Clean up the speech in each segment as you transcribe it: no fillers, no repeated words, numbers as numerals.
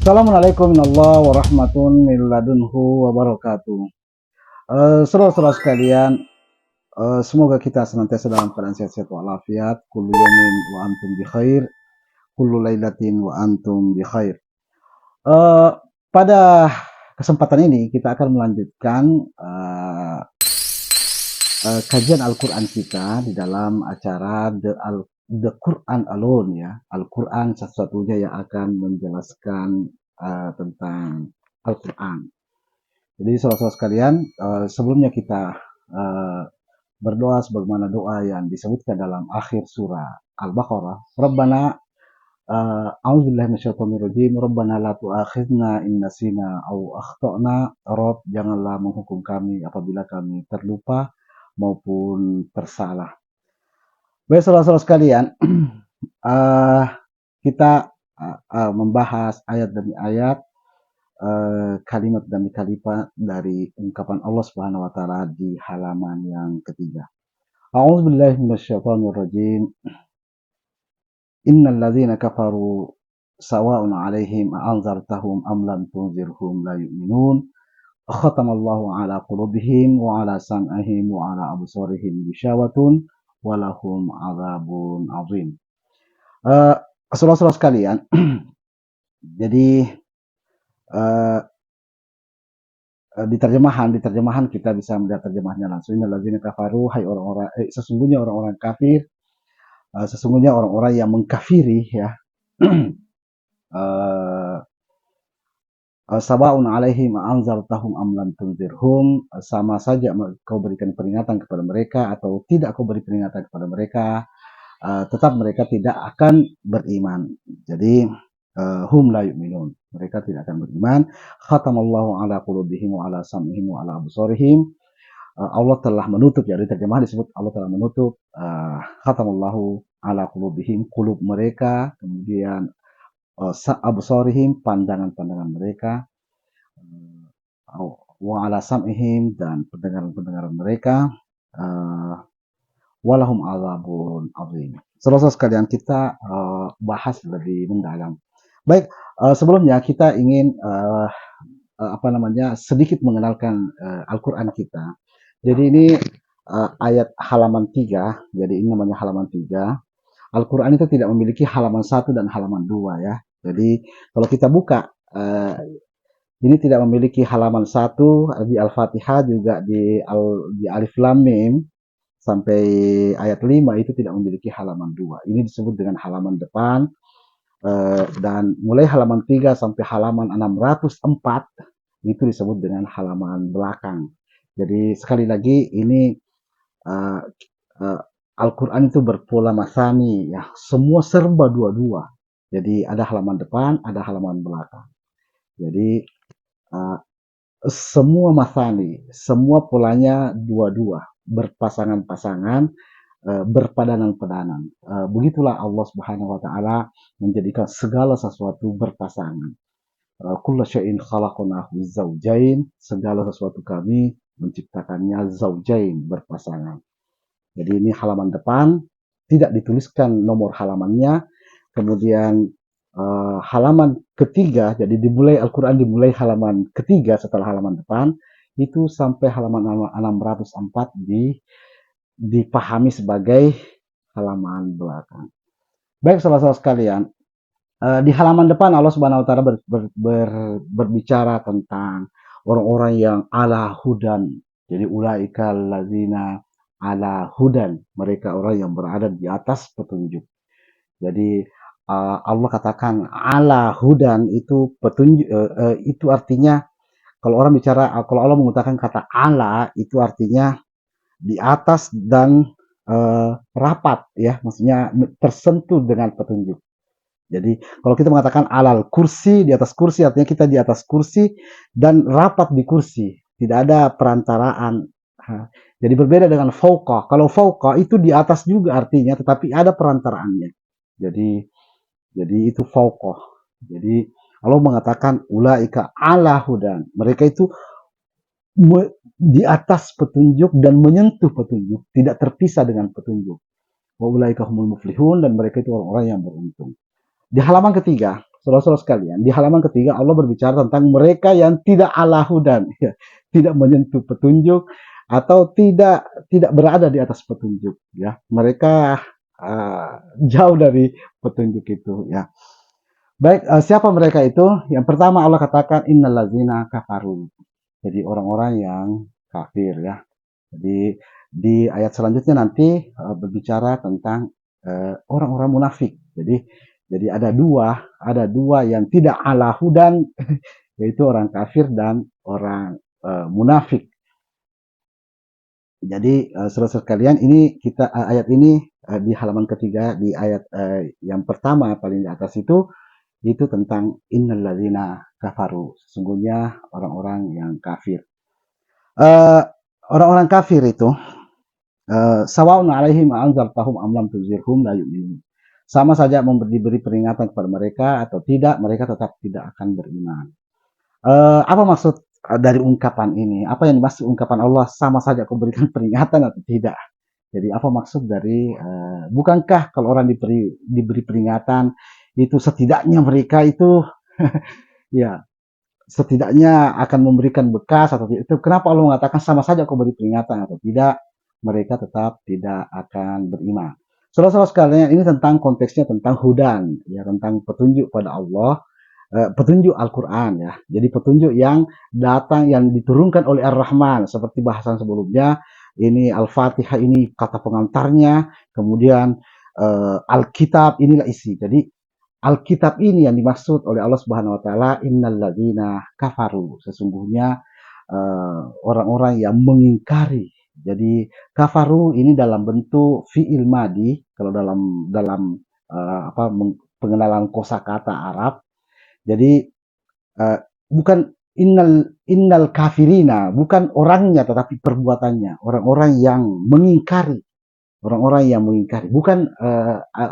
Assalamualaikum warahmatullahi wabarakatuh. Saudara-saudara sekalian, semoga kita senantiasa dalam keadaan sehat-sehat walafiat. Kullu yaumin wa antum bi khair, kullu lailatin wa antum bi khair. Eh, Pada kesempatan ini kita akan melanjutkan kajian Al-Quran kita di dalam acara The Quran Alone, ya. Al-Quran satu-satunya yang akan menjelaskan tentang Al-Quran. Jadi saudara-saudara sekalian, sebelumnya kita berdoa sebagaimana doa yang disebutkan dalam akhir surah Al-Baqarah. Rabbana a'udzubillahi minasyaitonir rajim. Rabbana la tu'akhidna in nasina aw akhtana. Rabb, janganlah menghukum kami apabila kami terlupa maupun tersalah. Baik saudara-saudara sekalian, kita membahas ayat demi ayat, kalimat demi kalimat dari ungkapan Allah Subhanahu wa taala di halaman yang ketiga. A'udzubillahi minasyaitonir rajim. Innal ladzina kafaru sawa'un 'alaihim a'anzartahum am lam tunzirhum la yu'minun. Khatamallahu 'ala qulubihim wa 'ala sam'ihim wa 'ala absarihim ghishawatun wa lahum 'adzabun 'adzim. Saudara-saudara sekalian, jadi di terjemahan kita bisa melihat terjemahnya langsung. Innal ladzina kafaru, hai orang-orang, sesungguhnya orang-orang kafir, sesungguhnya orang-orang yang mengkafiri, ya. Sawaun 'alaihim anzartahum am lam tunzirhum, sama saja kau berikan peringatan kepada mereka atau tidak kau beri peringatan kepada mereka, tetap mereka tidak akan beriman. Jadi hum la yu'minun, mereka tidak akan beriman. Khatamallahu 'ala qulubihim wa 'ala sam'ihim wa 'ala absarihim. Allah telah menutup, ya, di terjemahan disebut Allah telah menutup, khatamallahu 'ala qulubihim, qulub mereka, kemudian absarihim, pandangan-pandangan mereka, wa 'ala sam'ihim, dan pendengaran-pendengaran mereka, walahum 'adzabun 'adzim. Saudara-saudara sekalian, kita bahas lebih mendalam. Baik, sebelumnya kita ingin sedikit mengenalkan Al-Quran kita. Jadi ini ayat halaman 3, jadi ini namanya halaman 3. Al-Quran itu tidak memiliki halaman 1 dan halaman 2, ya. Jadi kalau kita buka, ini tidak memiliki halaman 1 di Al-Fatihah, juga di Alif Lam Mim sampai ayat 5 itu tidak memiliki halaman 2. Ini disebut dengan halaman depan. Dan mulai halaman 3 sampai halaman 604 itu disebut dengan halaman belakang. Jadi sekali lagi ini Al-Quran itu berpola masani, ya, semua serba dua-dua. Jadi ada halaman depan, ada halaman belakang. Jadi semua masani, semua polanya dua-dua, berpasangan-pasangan, berpadanan-padanan. Begitulah Allah Subhanahu wa taala menjadikan segala sesuatu berpasangan. Kullu syai'in khalaqnahu zaujain, segala sesuatu kami menciptakannya zaujain, berpasangan. Jadi ini halaman depan, tidak dituliskan nomor halamannya. Kemudian halaman ketiga, jadi dimulai Al-Quran dimulai halaman ketiga setelah halaman depan, itu sampai halaman 604 dipahami sebagai halaman belakang. Baik saudara-saudara sekalian, di halaman depan Allah Subhanahu wa taala berbicara tentang orang-orang yang ala hudan. Jadi ulaika allazina ala hudan, mereka orang yang berada di atas petunjuk. Jadi Allah katakan ala hudan itu petunjuk, itu artinya kalau orang bicara, kalau Allah menggunakan kata ala itu artinya di atas dan rapat, ya, maksudnya tersentuh dengan petunjuk. Jadi kalau kita mengatakan alal kursi, di atas kursi, artinya kita di atas kursi dan rapat di kursi, tidak ada perantaraan. Jadi berbeda dengan fauqa. Kalau fauqa itu di atas juga artinya, tetapi ada perantaraannya. Jadi itu fauqa. Jadi Allah mengatakan ulaika ala hudan, mereka itu di atas petunjuk dan menyentuh petunjuk, tidak terpisah dengan petunjuk. Wa ulaika humul muflihun, dan mereka itu orang-orang yang beruntung. Di halaman ketiga, saudara-saudara sekalian, di halaman ketiga Allah berbicara tentang mereka yang tidak ala hudan, ya, tidak menyentuh petunjuk atau tidak berada di atas petunjuk, ya. Mereka jauh dari petunjuk itu, ya. Baik, siapa mereka itu? Yang pertama Allah katakan innallazina kafaru. Jadi orang-orang yang kafir, ya. Jadi di ayat selanjutnya nanti berbicara tentang orang-orang munafik. Jadi ada dua yang tidak ala hudan, yaitu orang kafir dan orang munafik. Jadi saudara sekalian, ini kita ayat ini di halaman ketiga, di ayat yang pertama paling di atas itu tentang innalladzina kafaru, sesungguhnya orang-orang yang kafir. Eh, Orang-orang kafir itu sawaun alaihim anzartahum am lam tunzirhum la yu'minun. Sama saja diberi peringatan kepada mereka atau tidak, mereka tetap tidak akan beriman. Apa maksud dari ungkapan ini? Apa yang dimaksud ungkapan Allah sama saja aku berikan peringatan atau tidak? Jadi apa maksud dari bukankah kalau orang diberi peringatan itu setidaknya mereka itu ya setidaknya akan memberikan bekas atau tidak? Itu kenapa Allah mengatakan sama saja aku beri peringatan atau tidak? Mereka tetap tidak akan beriman. Saudara-saudara sekalian, ini tentang konteksnya tentang hudan, ya, tentang petunjuk pada Allah, petunjuk Al-Quran, ya. Jadi petunjuk yang datang, yang diturunkan oleh Ar-Rahman, seperti bahasan sebelumnya. Ini Al-Fatihah, ini kata pengantarnya, kemudian Alkitab, inilah isi. Jadi Alkitab ini yang dimaksud oleh Allah Subhanahu wa taala, innalladzina kafaru, sesungguhnya orang-orang yang mengingkari. Jadi kafaru ini dalam bentuk fiil madi, kalau dalam dalam pengenalan kosakata Arab. Jadi bukan innal kafirina, bukan orangnya tetapi perbuatannya, orang-orang yang mengingkari, bukan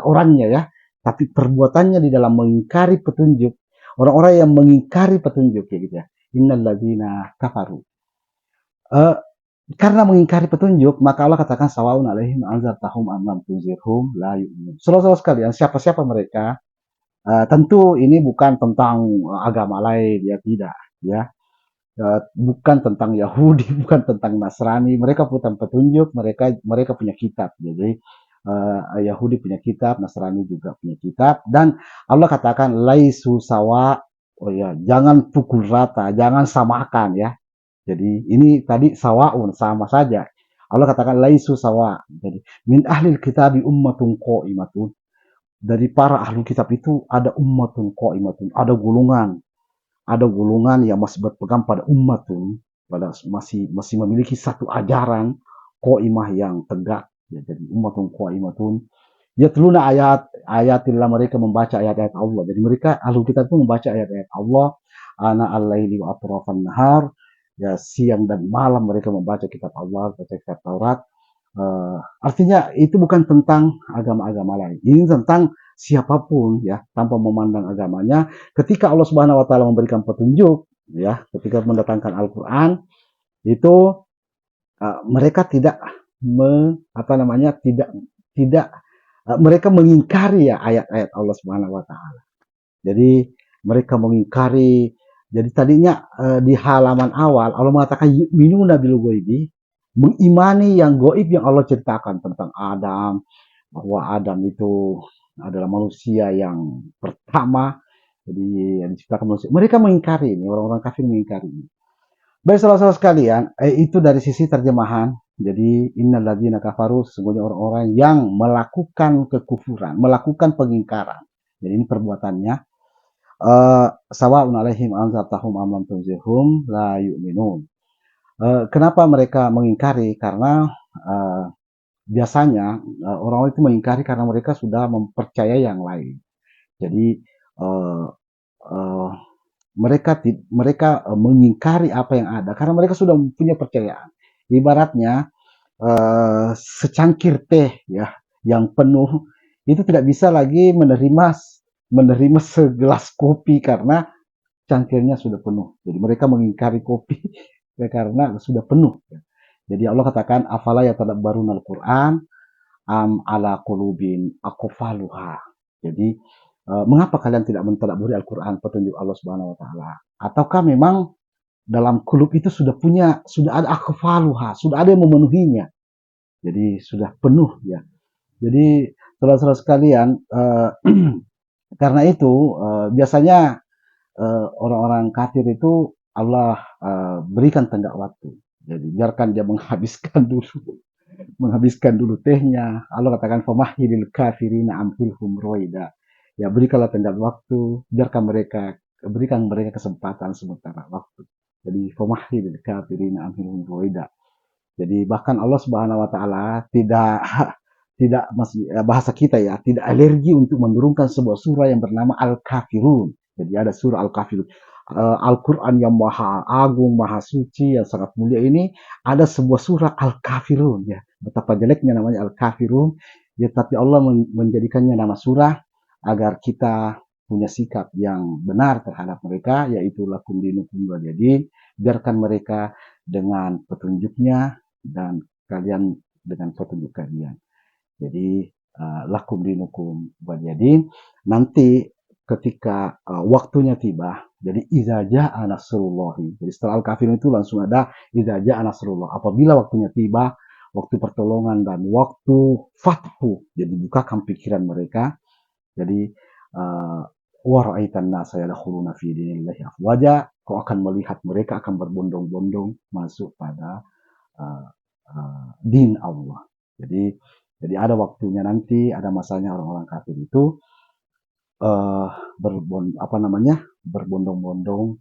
orangnya, ya, tapi perbuatannya di dalam mengingkari petunjuk, orang-orang yang mengingkari petunjuk, kayak gitu, ya. Innalladzina kafaru. Eh, karena mengingkari petunjuk, maka Allah katakan sawaun alaihim anzartahum am lam tunzirhum la yu'minun. Saudara-saudara sekalian, siapa-siapa mereka? Tentu ini bukan tentang agama lain, ya, tidak, ya. Bukan tentang Yahudi, bukan tentang Nasrani. Mereka punya petunjuk, mereka punya kitab. Jadi Yahudi punya kitab, Nasrani juga punya kitab. Dan Allah katakan laisu sawa. Oh ya, jangan pukul rata, jangan samakan, ya. Jadi ini tadi sawaun, sama saja. Allah katakan laisu sawa. Jadi min ahlil kitabi ummatun qa'imatun. Dari para ahli kitab itu ada ummatun qa'imatun, ada golongan yang masih berpegang pada ummatun, masih memiliki satu ajaran qaimah yang tegak, ya. Jadi ummatun qaimatun yatluna ayatillah, mereka membaca ayat-ayat Allah. Jadi mereka ahli kitab itu membaca ayat-ayat Allah ana al-laili wa atrafan nahar, ya, siang dan malam mereka membaca kitab Allah, baca kitab Taurat. Artinya itu bukan tentang agama-agama lain. Ini tentang siapapun, ya, tanpa memandang agamanya. Ketika Allah Subhanahu wa taala memberikan petunjuk, ya, ketika mendatangkan Al-Qur'an, itu mereka tidak tidak mereka mengingkari, ya, ayat-ayat Allah Subhanahu wa taala. Jadi mereka mengingkari. Jadi tadinya di halaman awal Allah mengatakan yu'minuna bil ghaibi, mengimani yang goib yang Allah ceritakan tentang Adam, bahwa Adam itu adalah manusia yang pertama, jadi yang diciptakan manusia. Mereka mengingkari ini, orang-orang kafir mengingkari ini. Baik, saudara-saudara sekalian, itu dari sisi terjemahan. Jadi innalladzina kafaru, sesungguhnya orang-orang yang melakukan kekufuran, melakukan pengingkaran. Jadi ini perbuatannya. Sawa'un alaihim anzartahum am lam tunzirhum la yu'minun. Kenapa mereka mengingkari? Karena biasanya orang-orang itu mengingkari karena mereka sudah mempercayai yang lain. Jadi uh, uh, mereka mengingkari apa yang ada karena mereka sudah punya percayaan. Ibaratnya secangkir teh, ya, yang penuh itu tidak bisa lagi menerima segelas kopi karena cangkirnya sudah penuh. Jadi mereka mengingkari kopi ya, karena sudah penuh. Jadi Allah katakan afala yatadabbaruna al-Qur'an am ala qulubin aqfaluha. Jadi Mengapa kalian tidak mentadabburi Al-Quran, petunjuk Allah Subhanahu Wa Taala? Ataukah memang dalam kulub itu sudah ada akhfaluha, sudah ada yang memenuhinya, jadi sudah penuh ya. Jadi saudara-saudara sekalian, karena itu biasanya orang-orang kafir itu Allah berikan tenggat waktu. Jadi biarkan dia menghabiskan dulu tehnya. Allah katakan famahhilil kafirina amhilhum roida. Ya berikanlah tenggat waktu, berikan mereka kesempatan sementara waktu. Jadi famahhilil kafirina amhilhum roida. Jadi bahkan Allah Subhanahu Wa Taala tidak masih bahasa kita ya, tidak alergi untuk menurunkan sebuah surah yang bernama Al-Kafirun. Jadi ada surah Al-Kafirun. Al-Quran yang maha agung, maha suci, yang sangat mulia ini, ada sebuah surah Al-Kafirun ya. Betapa jeleknya namanya Al-Kafirun, ya, tapi Allah menjadikannya nama surah agar kita punya sikap yang benar terhadap mereka, yaitu lakum dinukum waliyadin. Biarkan mereka dengan petunjuknya dan kalian dengan petunjuk kalian. Jadi lakum dinukum waliyadin. Nanti ketika waktunya tiba, jadi iza ja'a nasrullahi. Jadi setelah Al-Kafirun itu langsung ada iza ja'a nasrullah. Apabila waktunya tiba, waktu pertolongan dan waktu fathu, jadi bukakan pikiran mereka. Jadi wa ra'aitan nasa yadkhuluna fi dinillahi afwaja. Kau akan melihat mereka akan berbondong-bondong masuk pada din Allah. Jadi ada waktunya nanti, ada masanya orang-orang kafir itu berbondong-bondong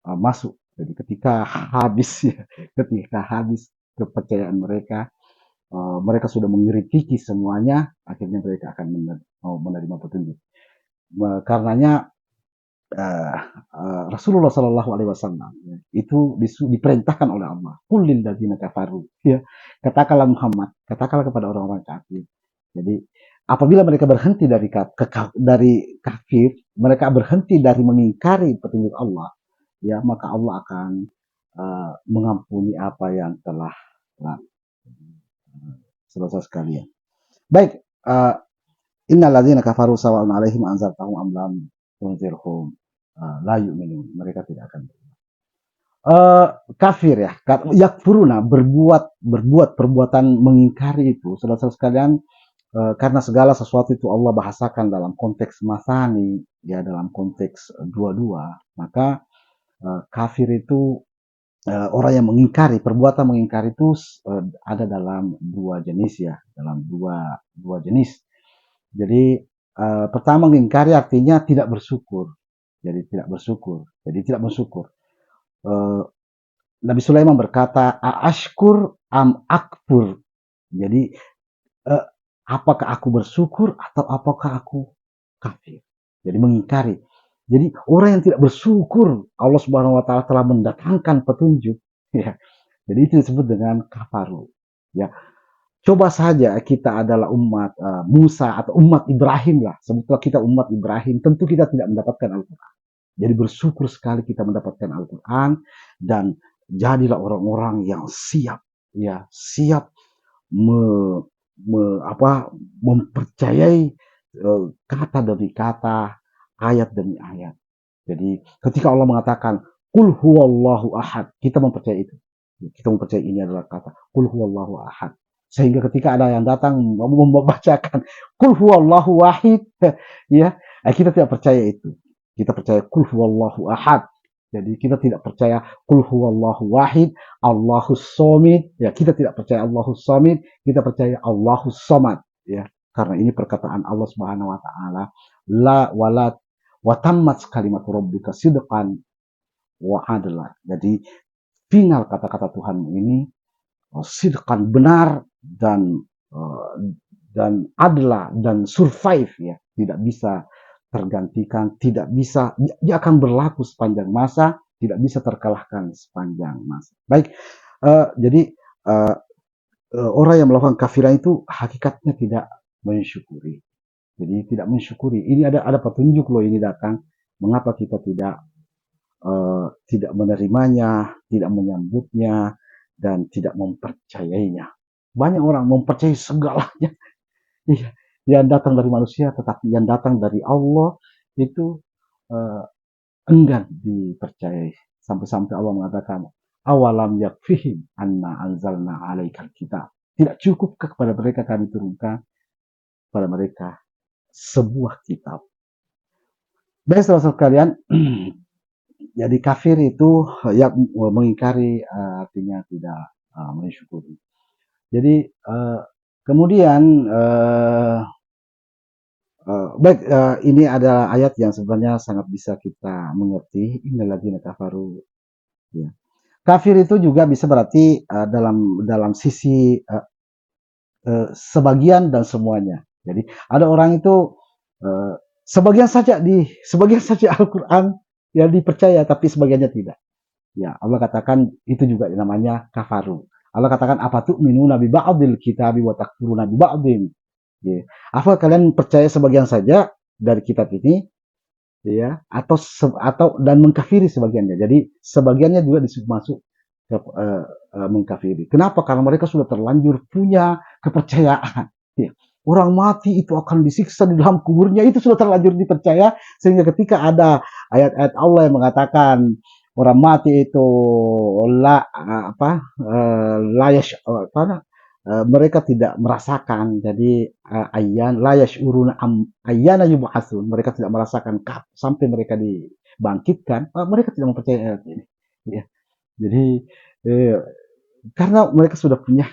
masuk. Jadi ketika habis kepercayaan mereka, mereka sudah mengkritiki semuanya, akhirnya mereka akan menerima petunjuk. Karenanya Rasulullah Shallallahu Alaihi Wasallam itu diperintahkan oleh Allah. Qul lil ladzina kafaru, ya, katakanlah Muhammad, katakanlah kepada orang-orang kafir. Jadi apabila mereka berhenti dari kafir, mereka berhenti dari mengingkari petunjuk Allah, ya, maka Allah akan mengampuni apa yang telah lalu. Selesai sekalian. Baik, innal ladzina kafaru sawa'un 'alaihim anzartahum am lam tunzirhum la yu'minun. Mereka tidak akan kafir ya. Yakfuruna, berbuat perbuatan mengingkari itu, saudara-saudara sekalian, karena segala sesuatu itu Allah bahasakan dalam konteks masani, ya, dalam konteks dua-dua, maka kafir itu orang yang mengingkari, perbuatan mengingkari itu ada dalam dua jenis ya, dalam dua jenis. Jadi pertama, mengingkari artinya tidak bersyukur. Jadi tidak bersyukur. Nabi Sulaiman berkata, "Aashkur am akfur?" Jadi apakah aku bersyukur atau apakah aku kafir? Jadi mengingkari. Jadi orang yang tidak bersyukur, Allah Subhanahu Wa Taala telah mendatangkan petunjuk. Ya. Jadi itu disebut dengan kafaru. Ya. Coba saja kita adalah umat Musa atau umat Ibrahim lah. Sebutlah kita umat Ibrahim, tentu kita tidak mendapatkan Al-Quran. Jadi bersyukur sekali kita mendapatkan Al-Quran, dan jadilah orang-orang yang siap, ya, siap mempercayai kata demi kata, ayat demi ayat. Jadi ketika Allah mengatakan Qul huwallahu ahad, kita mempercayai itu. Kita mempercayai ini adalah kata Qul huwallahu ahad. Sehingga ketika ada yang datang membacakan Qul huwallahu wahid, ya, kita tidak percaya itu. Kita percaya Qul huwallahu ahad. Jadi kita tidak percaya Qul huwallahu wahid, Allahus somid. Ya, kita tidak percaya Allahus somid, kita percaya Allahus somad. Ya, karena ini perkataan Allah Subhanahu Wa Taala, la wala wa tammat kalimatu rabbika sidqan wa adla. Jadi final kata-kata Tuhanmu ini sidqan, benar, dan adla, dan survive, ya, tidak bisa tergantikan, tidak bisa, dia akan berlaku sepanjang masa, tidak bisa terkalahkan sepanjang masa. Baik, jadi orang yang melakukan kafiran itu hakikatnya tidak mensyukuri. Jadi tidak mensyukuri. Ini ada petunjuk loh ini datang. Mengapa kita tidak menerimanya, tidak menyambutnya, dan tidak mempercayainya? Banyak orang mempercayai segalanya. yang datang dari manusia, tetapi yang datang dari Allah itu uh, enggan dipercayai. Sampai-sampai Allah mengatakan, awalam yakfihim anna anzalna alaikal kitab. Tidak cukupkah kepada mereka kami turunkan pada mereka sebuah kitab. Baik, saudara kalian, jadi kafir itu ya mengingkari, artinya tidak mensyukuri. Jadi kemudian baik, ini adalah ayat yang sebenarnya sangat bisa kita mengerti. Innalladzina kafaru. Ya. Kafir itu juga bisa berarti dalam sisi sebagian dan semuanya. Jadi ada orang itu sebagian saja Al-Quran yang dipercaya, tapi sebagiannya tidak. Ya, Allah katakan itu juga namanya kafaru. Allah katakan apa tuh minuna bi ba'dil kitabi wa takfuruna bi ba'din. Ya. Apa kalian percaya sebagian saja dari kitab ini, ya, atau dan mengkafiri sebagiannya. Jadi sebagiannya juga masuk ke mengkafiri. Kenapa? Karena mereka sudah terlanjur punya kepercayaan. Ya. Orang mati itu akan disiksa di dalam kuburnya, itu sudah terlanjur dipercaya, sehingga ketika ada ayat-ayat Allah yang mengatakan orang mati itu layash mereka tidak merasakan. Jadi ayyan layash uruna ayyana yub'atsun, mereka tidak merasakan sampai mereka dibangkitkan, mereka tidak mempercayai ayat ini. Ya. Jadi karena mereka sudah punya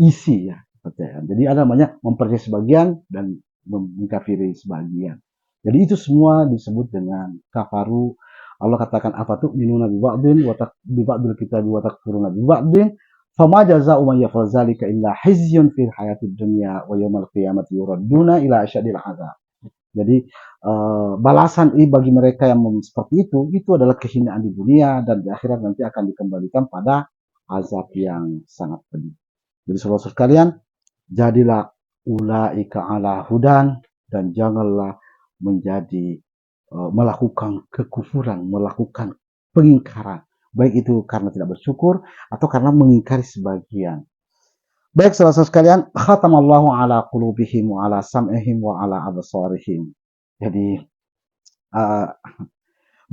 isi ya kepercayaan. Jadi ada namanya mempercayai sebagian dan mengkafiri sebagian. Jadi itu semua disebut dengan kafaru. Allah katakan apa tuh minuna bi ba'din wa bi ba'dil kitabi wa takfuruna bi ba'din. Fama jazaa'u man yaf'al dzalika illa khizyun fil hayatid dunya wa yaumil qiyamati yuradduna ila asyadil 'adzab. Jadi balasan bagi mereka yang seperti itu adalah kehinaan di dunia, dan di akhirat nanti akan dikembalikan pada azab yang sangat pedih. Jadi saudara sekalian, jadilah ulaika ala hudan, dan janganlah menjadi melakukan kekufuran, melakukan pengingkaran, baik itu karena tidak bersyukur atau karena mengingkari sebagian. Baik saudara sekalian, khatamallahu ala qulubihim wa ala sam'ihim wa ala absarihim. Jadi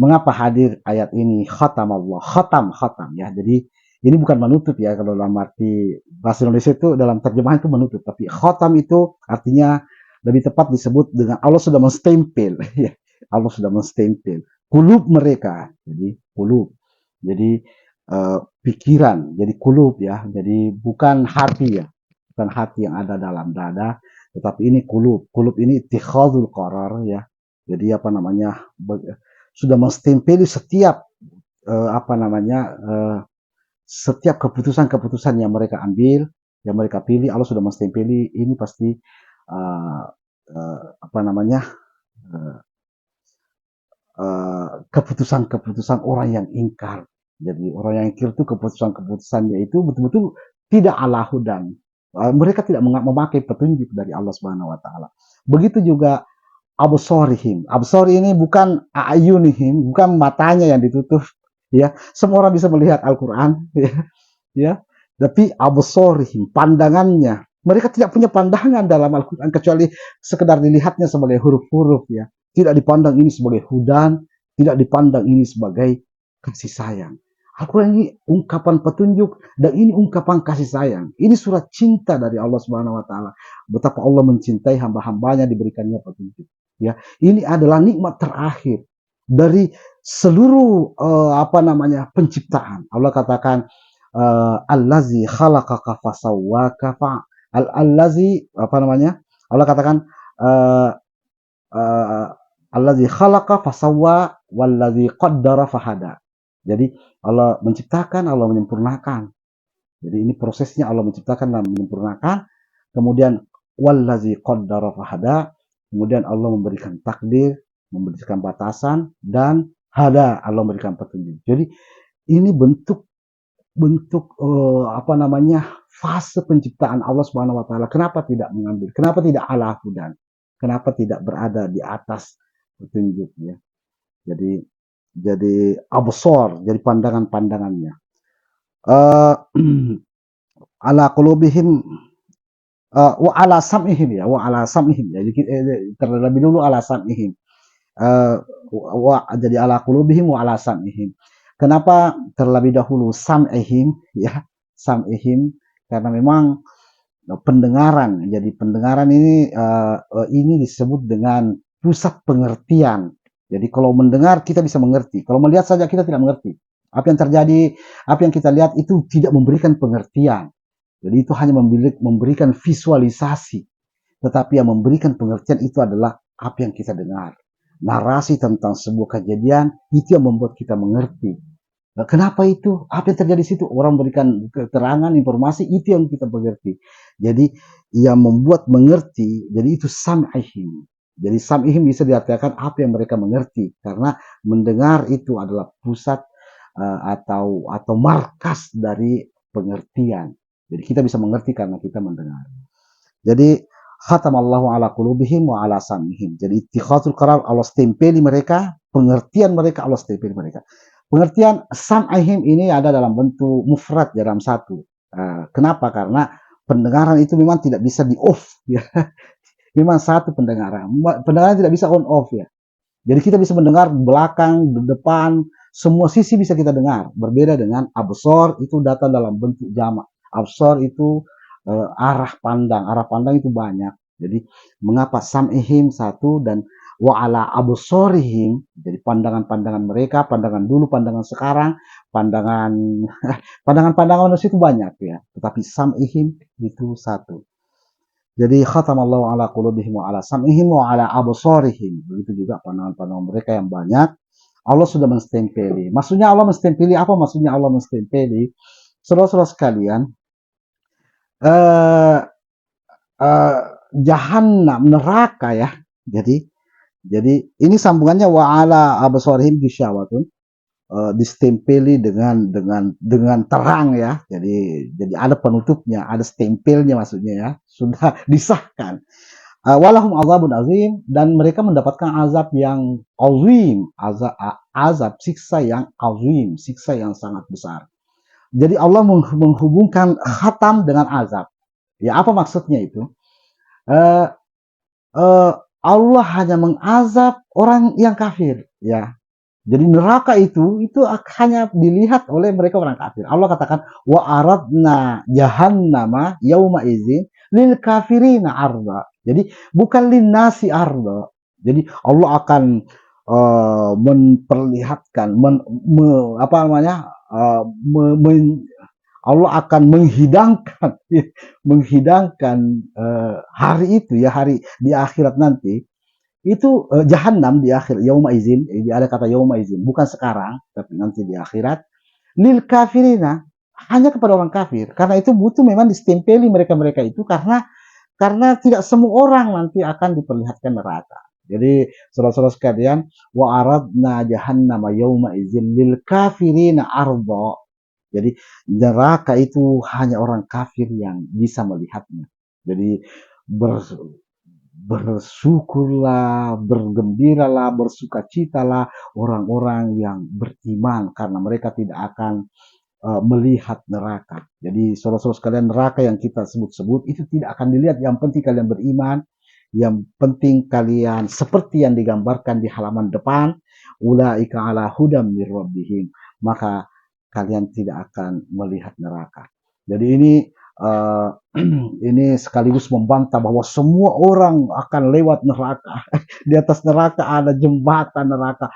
mengapa hadir ayat ini khatamallah, khatam ya. Jadi ini bukan menutup ya, kalau dalam arti bahasa Indonesia itu dalam terjemahan itu menutup, tapi khatam itu artinya lebih tepat disebut dengan Allah sudah menstempel ya. Allah sudah menstempel kulub mereka. Jadi kulub. Jadi pikiran, jadi kulub ya. Jadi bukan hati ya. Bukan hati yang ada dalam dada, tetapi ini kulub. Kulub ini ittikhadul qarar ya. Jadi apa namanya? Sudah menstempeli setiap setiap keputusan-keputusan yang mereka ambil, yang mereka pilih, Allah sudah menstempeli ini pasti keputusan-keputusan orang yang ingkar. Jadi orang yang ingkar itu keputusan-keputusannya itu betul-betul tidak ala hudan. Mereka tidak memakai petunjuk dari Allah Subhanahu wa taala. Begitu juga absorihim. Absor ini bukan ayunihim, bukan matanya yang ditutup, ya. Semua orang bisa melihat Al-Qur'an, ya. Tapi absorihim, pandangannya. Mereka tidak punya pandangan dalam Al-Qur'an kecuali sekedar dilihatnya sebagai huruf-huruf, ya. Tidak dipandang ini sebagai hudan, tidak dipandang ini sebagai kasih sayang. Al-Quran ini ungkapan petunjuk, dan ini ungkapan kasih sayang. Ini surat cinta dari Allah Subhanahu wa taala. Betapa Allah mencintai hamba-hambanya diberikannya petunjuk. Ya, ini adalah nikmat terakhir dari seluruh penciptaan. Allah katakan allazi khalaqaka fasawwaka allazi Allah katakan allazi khalaqa fasawwa wallazi qaddara fahada. Jadi Allah menciptakan, Allah menyempurnakan. Jadi ini prosesnya, Allah menciptakan dan menyempurnakan. Kemudian wallazi qaddara fahada, kemudian Allah memberikan takdir, memberikan batasan, dan hada, Allah memberikan petunjuk. Jadi ini bentuk fase penciptaan Allah Subhanahu wa taala. Kenapa tidak mengambil? Kenapa tidak ala hudan? Kenapa tidak berada di atas petunjuk ya? Jadi absor, jadi pandangannya. Ala qulubihim wa ala sam'ihim ya, wa ala sam'ihim ya. Jadi terlebih dulu ala sam'ihim. Jadi ala qulubihim wa ala sam'ihim. Kenapa terlebih dahulu sam'ihim ya, sam'ihim karena memang pendengaran. Jadi pendengaran ini disebut dengan pusat pengertian. Jadi kalau mendengar kita bisa mengerti. Kalau melihat saja kita tidak mengerti. Apa yang terjadi, apa yang kita lihat itu tidak memberikan pengertian. Jadi itu hanya memberikan visualisasi. Tetapi yang memberikan pengertian itu adalah apa yang kita dengar. Narasi tentang sebuah kejadian itu yang membuat kita mengerti. Nah, kenapa itu? Apa yang terjadi di situ? Orang berikan keterangan, informasi, itu yang kita mengerti. Jadi yang membuat mengerti, jadi itu sam'ihim. Jadi sam'ihim bisa diartikan apa yang mereka mengerti, karena mendengar itu adalah pusat atau markas dari pengertian. Jadi kita bisa mengerti karena kita mendengar. Jadi khatamallahu ala qulubihim wa ala sam'ihim. Jadi ittikhadul qarar, Allah stempeli mereka, pengertian mereka Allah stempeli mereka. Pengertian sam'ihim ini ada dalam bentuk mufrad dalam satu. Kenapa? Karena pendengaran itu memang tidak bisa di off ya. Memang satu pendengaran. Pendengaran tidak bisa on off ya. Jadi kita bisa mendengar belakang, depan, semua sisi bisa kita dengar. Berbeda dengan absor, itu datang dalam bentuk jamak. Absor itu arah pandang. Arah pandang itu banyak. Jadi mengapa sam'ihim satu dan wa'ala absorihim, jadi pandangan-pandangan mereka, pandangan dulu, pandangan sekarang, pandangan pandangan-pandangan manusia itu banyak ya. Tetapi sam'ihim itu satu. Jadi khatamallahu ala qulubihim wa ala sam'ihim wa ala absorihim. Begitu juga pandangan-pandangan mereka yang banyak. Allah sudah menstempeli. Maksudnya Allah menstempeli apa? Maksudnya Allah menstempeli. Saudara-saudara sekalian, eh jahanam, neraka ya. Jadi ini sambungannya wa ala absorihim bisyawatun, distempeli dengan terang ya. Jadi ada penutupnya, ada stempelnya maksudnya ya. Sudah disahkan. Walahum azabun azim, dan mereka mendapatkan azab yang azim, azab siksa yang azim, siksa yang sangat besar. Jadi Allah menghubungkan khatam dengan azab. Ya apa maksudnya itu? Eh, Allah hanya mengazab orang yang kafir ya. Jadi neraka itu hanya dilihat oleh mereka orang kafir. Allah katakan wa aradna jahannama yauma izin lil kafirina arda. Jadi bukan lin nasi arda. Jadi Allah akan memperlihatkan apa namanya Allah akan menghidangkan hari itu ya, hari di akhirat nanti itu jahanam di akhir yauma izin, ada kata yauma izin, bukan sekarang tapi nanti di akhirat, lil kafirina, hanya kepada orang kafir. Karena itu butuh memang distempeli mereka-mereka itu, karena tidak semua orang nanti akan diperlihatkan neraka. Jadi saudara-saudara sekalian, wa aradna jahannama yauma izin lil kafirina arda. Jadi neraka itu hanya orang kafir yang bisa melihatnya. Jadi bersyukurlah, bergembiralah, bersukacitalah orang-orang yang beriman, karena mereka tidak akan melihat neraka. Jadi saudara-saudara sekalian, neraka yang kita sebut-sebut itu tidak akan dilihat. Yang penting kalian beriman, yang penting kalian seperti yang digambarkan di halaman depan, ulaika ala hudam mir rabbihim, maka kalian tidak akan melihat neraka. Jadi ini sekaligus membantah bahwa semua orang akan lewat neraka. Di atas neraka ada jembatan neraka.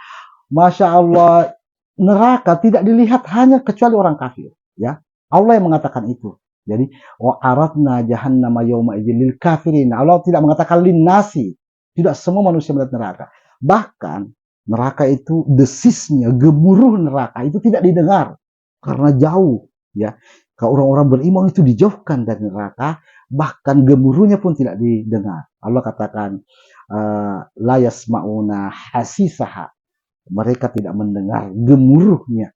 Masya Allah, neraka tidak dilihat hanya kecuali orang kafir. Ya, Allah yang mengatakan itu. Jadi wa aradna jahannama yauma idzil lil kafirin. Allah tidak mengatakan lin nasi. Tidak semua manusia melihat neraka. Bahkan neraka itu desisnya, gemuruh neraka itu tidak didengar karena jauh ya. Kalau orang-orang beriman itu dijauhkan dari neraka, bahkan gemuruhnya pun tidak didengar. Allah katakan la yasmauna hasisaha, mereka tidak mendengar gemuruhnya.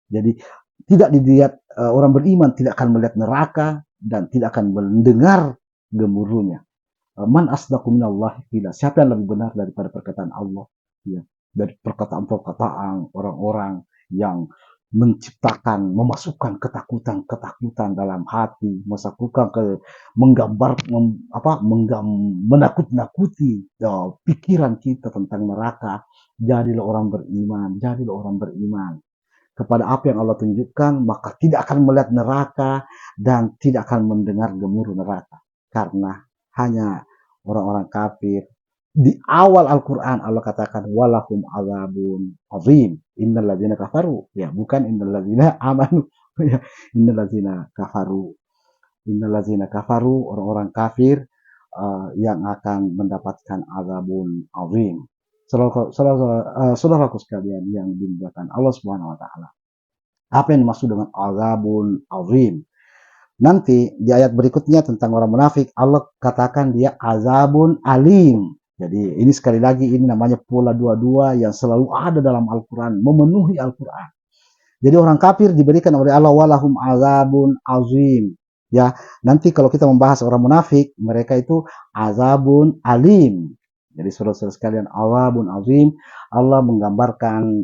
Jadi tidak dilihat, orang beriman tidak akan melihat neraka dan tidak akan mendengar gemuruhnya. Man asdaqu minallahi qila, siapa yang lebih benar daripada perkataan Allah ya, dari perkataan-perkataan orang-orang yang menciptakan, memasukkan ketakutan-ketakutan dalam hati, masukkan ke menggambar, menakut-nakuti pikiran kita tentang neraka. Jadilah orang beriman, jadilah orang beriman kepada apa yang Allah tunjukkan, maka tidak akan melihat neraka dan tidak akan mendengar gemuruh neraka. Karena hanya orang-orang kafir. Di awal Al-Quran Allah katakan walahum azabun azim innal ladzina kafaru, ya bukan innal ladzina amanu, ya innal ladzina kafaru, innal ladzina kafaru, orang-orang kafir yang akan mendapatkan azabun azim. Saudaraku sekalian yang dimuliakan Allah Subhanahu wa taala, apa yang dimaksud dengan azabun azim? Nanti di ayat berikutnya tentang orang munafik, Allah katakan dia azabun alim. Jadi ini sekali lagi ini namanya pola dua-dua yang selalu ada dalam Al-Quran, memenuhi Al-Quran. Jadi orang kafir diberikan oleh Allah walahum azabun azim. Ya, nanti kalau kita membahas orang munafik, mereka itu azabun alim. Jadi saudara-saudara sekalian, azabun azim, Allah menggambarkan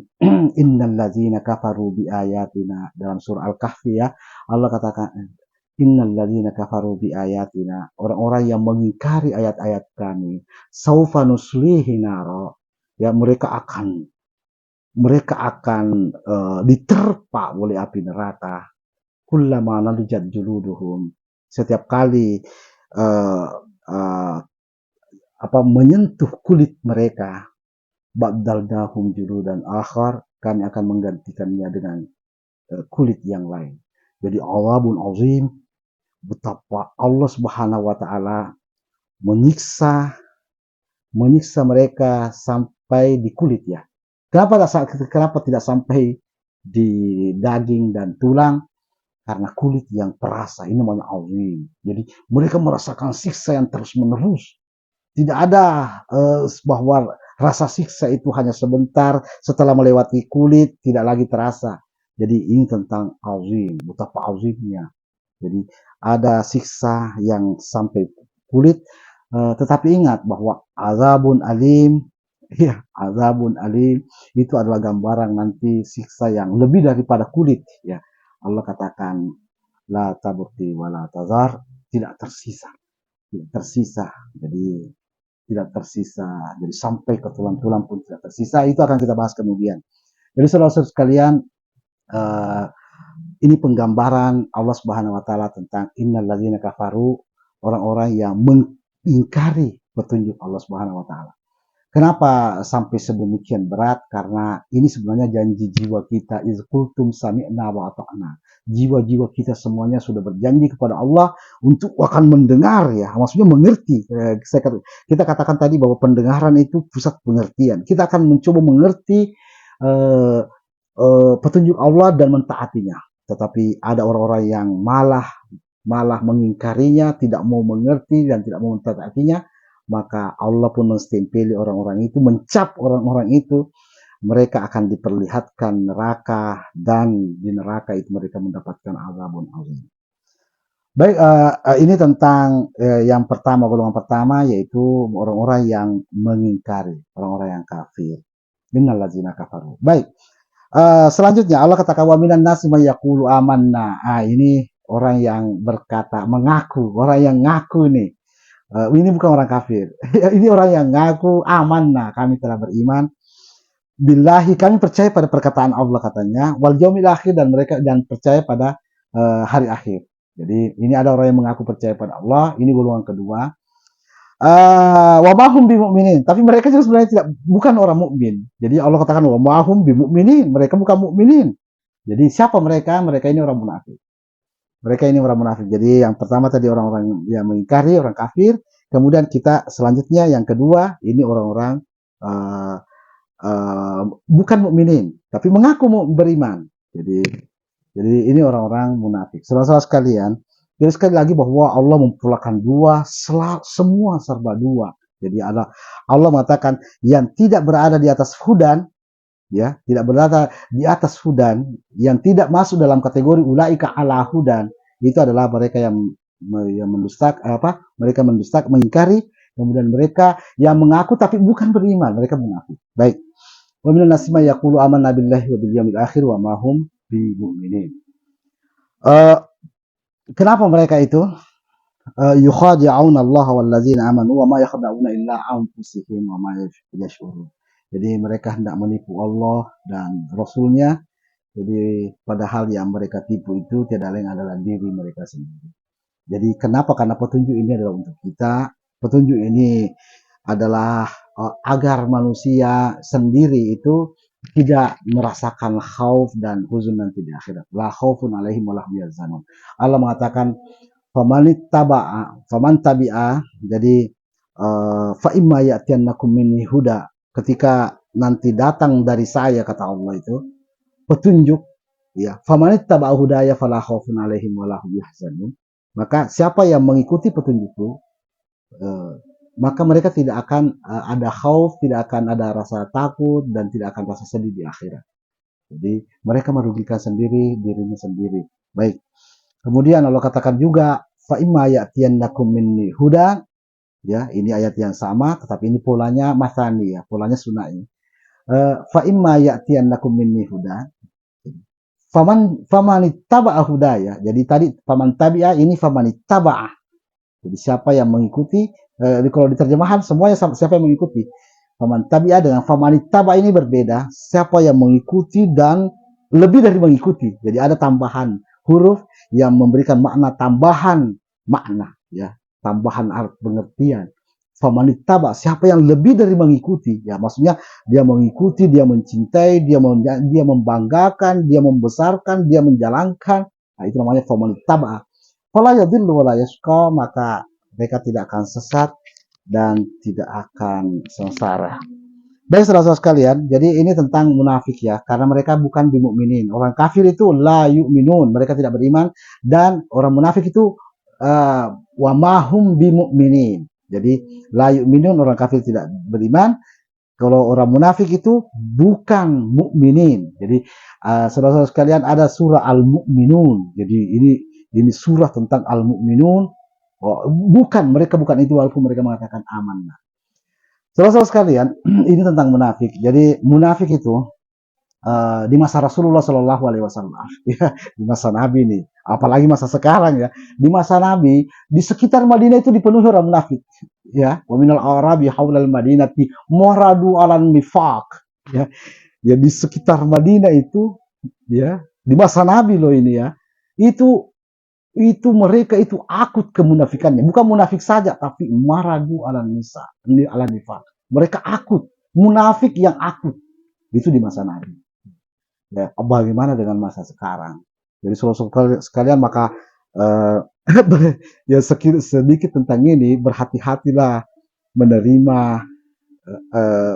innal ladzina kafaru bi ayatina dalam surah Al-Kahfi, ya. Allah katakan innal ladzina kafaru bi ayatina, orang-orang yang mengingkari ayat-ayat kami, saufa nuslihi naro, ya mereka akan diterpa oleh api neraka. Kullama nadijat juluduhum, setiap kali uh, uh, menyentuh kulit mereka, baddalnahum juludan akhar, kami akan menggantikannya dengan kulit yang lain. Jadi azabun azim, betapa Allah Subhanahu wa taala menyiksa mereka sampai di kulit, ya. Kenapa tidak sampai di daging dan tulang? Karena kulit yang terasa, ini namanya azim. Jadi mereka merasakan siksa yang terus-menerus. Tidak ada bahwa rasa siksa itu hanya sebentar, setelah melewati kulit tidak lagi terasa. Jadi ini tentang azim, betapa azimnya. Jadi ada siksa yang sampai kulit, tetapi ingat bahwa azabun alim, ya azabun alim itu adalah gambaran nanti siksa yang lebih daripada kulit, ya. Allah katakan la taburti wa la tazar, tidak tersisa, tidak tersisa. Jadi tidak tersisa. Jadi sampai ke tulang-tulang pun tidak tersisa. Itu akan kita bahas kemudian. Jadi saudara-saudara sekalian, ini penggambaran Allah Subhanahu wa taala tentang innal ladzina kafaru, orang-orang yang mengingkari petunjuk Allah Subhanahu wa taala. Kenapa sampai sedemikian berat? Karena ini sebenarnya janji jiwa kita, iz qultum sami'na wa ata'na. Jiwa-jiwa kita semuanya sudah berjanji kepada Allah untuk akan mendengar, ya. Maksudnya mengerti. Kita katakan tadi bahwa pendengaran itu pusat pengertian. Kita akan mencoba mengerti petunjuk Allah dan mentaatinya. Tetapi ada orang-orang yang malah mengingkarinya, tidak mau mengerti dan tidak mau mentaatinya. Maka Allah pun menstempeli orang-orang itu, mencap orang-orang itu, mereka akan diperlihatkan neraka, dan di neraka itu mereka mendapatkan azabun azim. Baik, ini tentang yang pertama, golongan pertama, yaitu orang-orang yang mengingkari, orang-orang yang kafir. Innal ladzina kafaru. Baik, selanjutnya Allah katakan wa minan nasi may yaqulu amanna. Ini orang yang berkata, mengaku, orang yang ngaku nih. Ini bukan orang kafir. Ini orang yang ngaku amanah, kami telah beriman. Billahi, kami percaya pada perkataan Allah katanya. Wal yaumil akhir, dan mereka dan percaya pada hari akhir. Jadi ini ada orang yang mengaku percaya pada Allah. Ini golongan kedua. Wa mahum bimu'minin, tapi mereka juga sebenarnya bukan orang mukmin. Jadi Allah katakan wa mahum bimu'minin, mereka bukan mukminin. Jadi siapa mereka? Mereka ini orang munafik. Mereka ini orang munafik. Jadi yang pertama tadi orang-orang yang mengingkari, orang kafir. Kemudian kita selanjutnya yang kedua, ini orang-orang bukan mukminin, tapi mengaku beriman. Jadi ini orang-orang munafik. Saudara-saudara sekalian, jadi sekali lagi bahwa Allah mempulakan dua, semua serba dua. Jadi Allah mengatakan yang tidak berada di atas hudan, ya, tidak berada di atas hudan, yang tidak masuk dalam kategori ulaika ala hudan, itu adalah mereka yang mereka mendustak, mengingkari, kemudian mereka yang mengaku tapi bukan beriman, mereka munafik. Baik. Wa minan nasi may yaqulu amanna billahi wa bil yaumil akhir wa ma hum bimu'minin. Kenapa mereka itu? Yukhadi'una Allah walladzina amanu wa ma yakhda'una illa anfusihim wa ma yash'urun. Jadi mereka hendak menipu Allah dan Rasulnya. Jadi padahal yang mereka tipu itu tidak lain adalah diri mereka sendiri. Jadi kenapa? Karena petunjuk ini adalah untuk kita. Petunjuk ini adalah agar manusia sendiri itu tidak merasakan khauf dan huzun nanti di akhirat. La khaufun alaihim wa lahum yahzanun. Allah mengatakan faman tabi'a, jadi fa imma ya'tiyannakum minni huda, ketika nanti datang dari saya, kata Allah itu petunjuk, ya, faman taba'a hudaya fala khaufun alaihim wa lahum yahzanun, maka siapa yang mengikuti petunjukku, maka mereka tidak akan ada khauf, tidak akan ada rasa takut, dan tidak akan rasa sedih di akhirat. Jadi mereka merugikan sendiri dirinya sendiri. Baik. Kemudian Allah katakan juga fa imma ya'tiyannakum minni huda, ya, ini ayat yang sama tetapi ini polanya masani, ya, polanya sunai. Fa imma ya'tiyannakum minni huda, faman ittaba'a hudaya. Jadi tadi faman tabi'a, ini faman ittaba'a. Jadi siapa yang mengikuti, kalau di terjemahan semuanya siapa yang mengikuti. Faman tabi'a dengan faman ittaba'a ini berbeda, siapa yang mengikuti dan lebih dari mengikuti. Jadi ada tambahan huruf yang memberikan makna tambahan makna, ya, tambahan arti pengertian. Faman ittaba, siapa yang lebih dari mengikuti, ya, maksudnya dia mengikuti, dia mencintai, dia membanggakan, dia membesarkan, dia menjalankan. Nah, itu namanya faman ittaba. Fala yadhillu wala yashqa, maka mereka tidak akan sesat dan tidak akan sengsara. Baik saudara-saudara sekalian, jadi ini tentang munafik, ya, karena mereka bukan bimukminin. Orang kafir itu la yu'minun, mereka tidak beriman, dan orang munafik itu wa mahum bimukminin. Jadi la yu'minun, orang kafir tidak beriman. Kalau orang munafik itu bukan mukminin. Jadi saudara-saudara sekalian, ada surah Al-Mu'minun. Jadi ini surah tentang Al-Mu'minun. Bukan, mereka bukan itu walaupun mereka mengatakan amanah. Saudara-saudara sekalian, ini tentang munafik. Jadi munafik itu di masa Rasulullah Shallallahu Alaihi Wasallam, ya, di masa Nabi nih, apalagi masa sekarang, ya, di masa Nabi di sekitar Madinah itu dipenuhi orang munafik, ya. Wa minal arabi haulal madinati maradu alan nifaq, ya. Ya, di sekitar Madinah itu, ya, di masa Nabi loh ini, ya, itu mereka itu akut kemunafikannya, bukan munafik saja tapi maradu ala nisa, ala nifaq. Mereka akut, munafik yang akut. Itu di masa Nabi. Ya, bagaimana dengan masa sekarang? Jadi saudara sekalian, maka ya sedikit tentang ini, berhati-hatilah menerima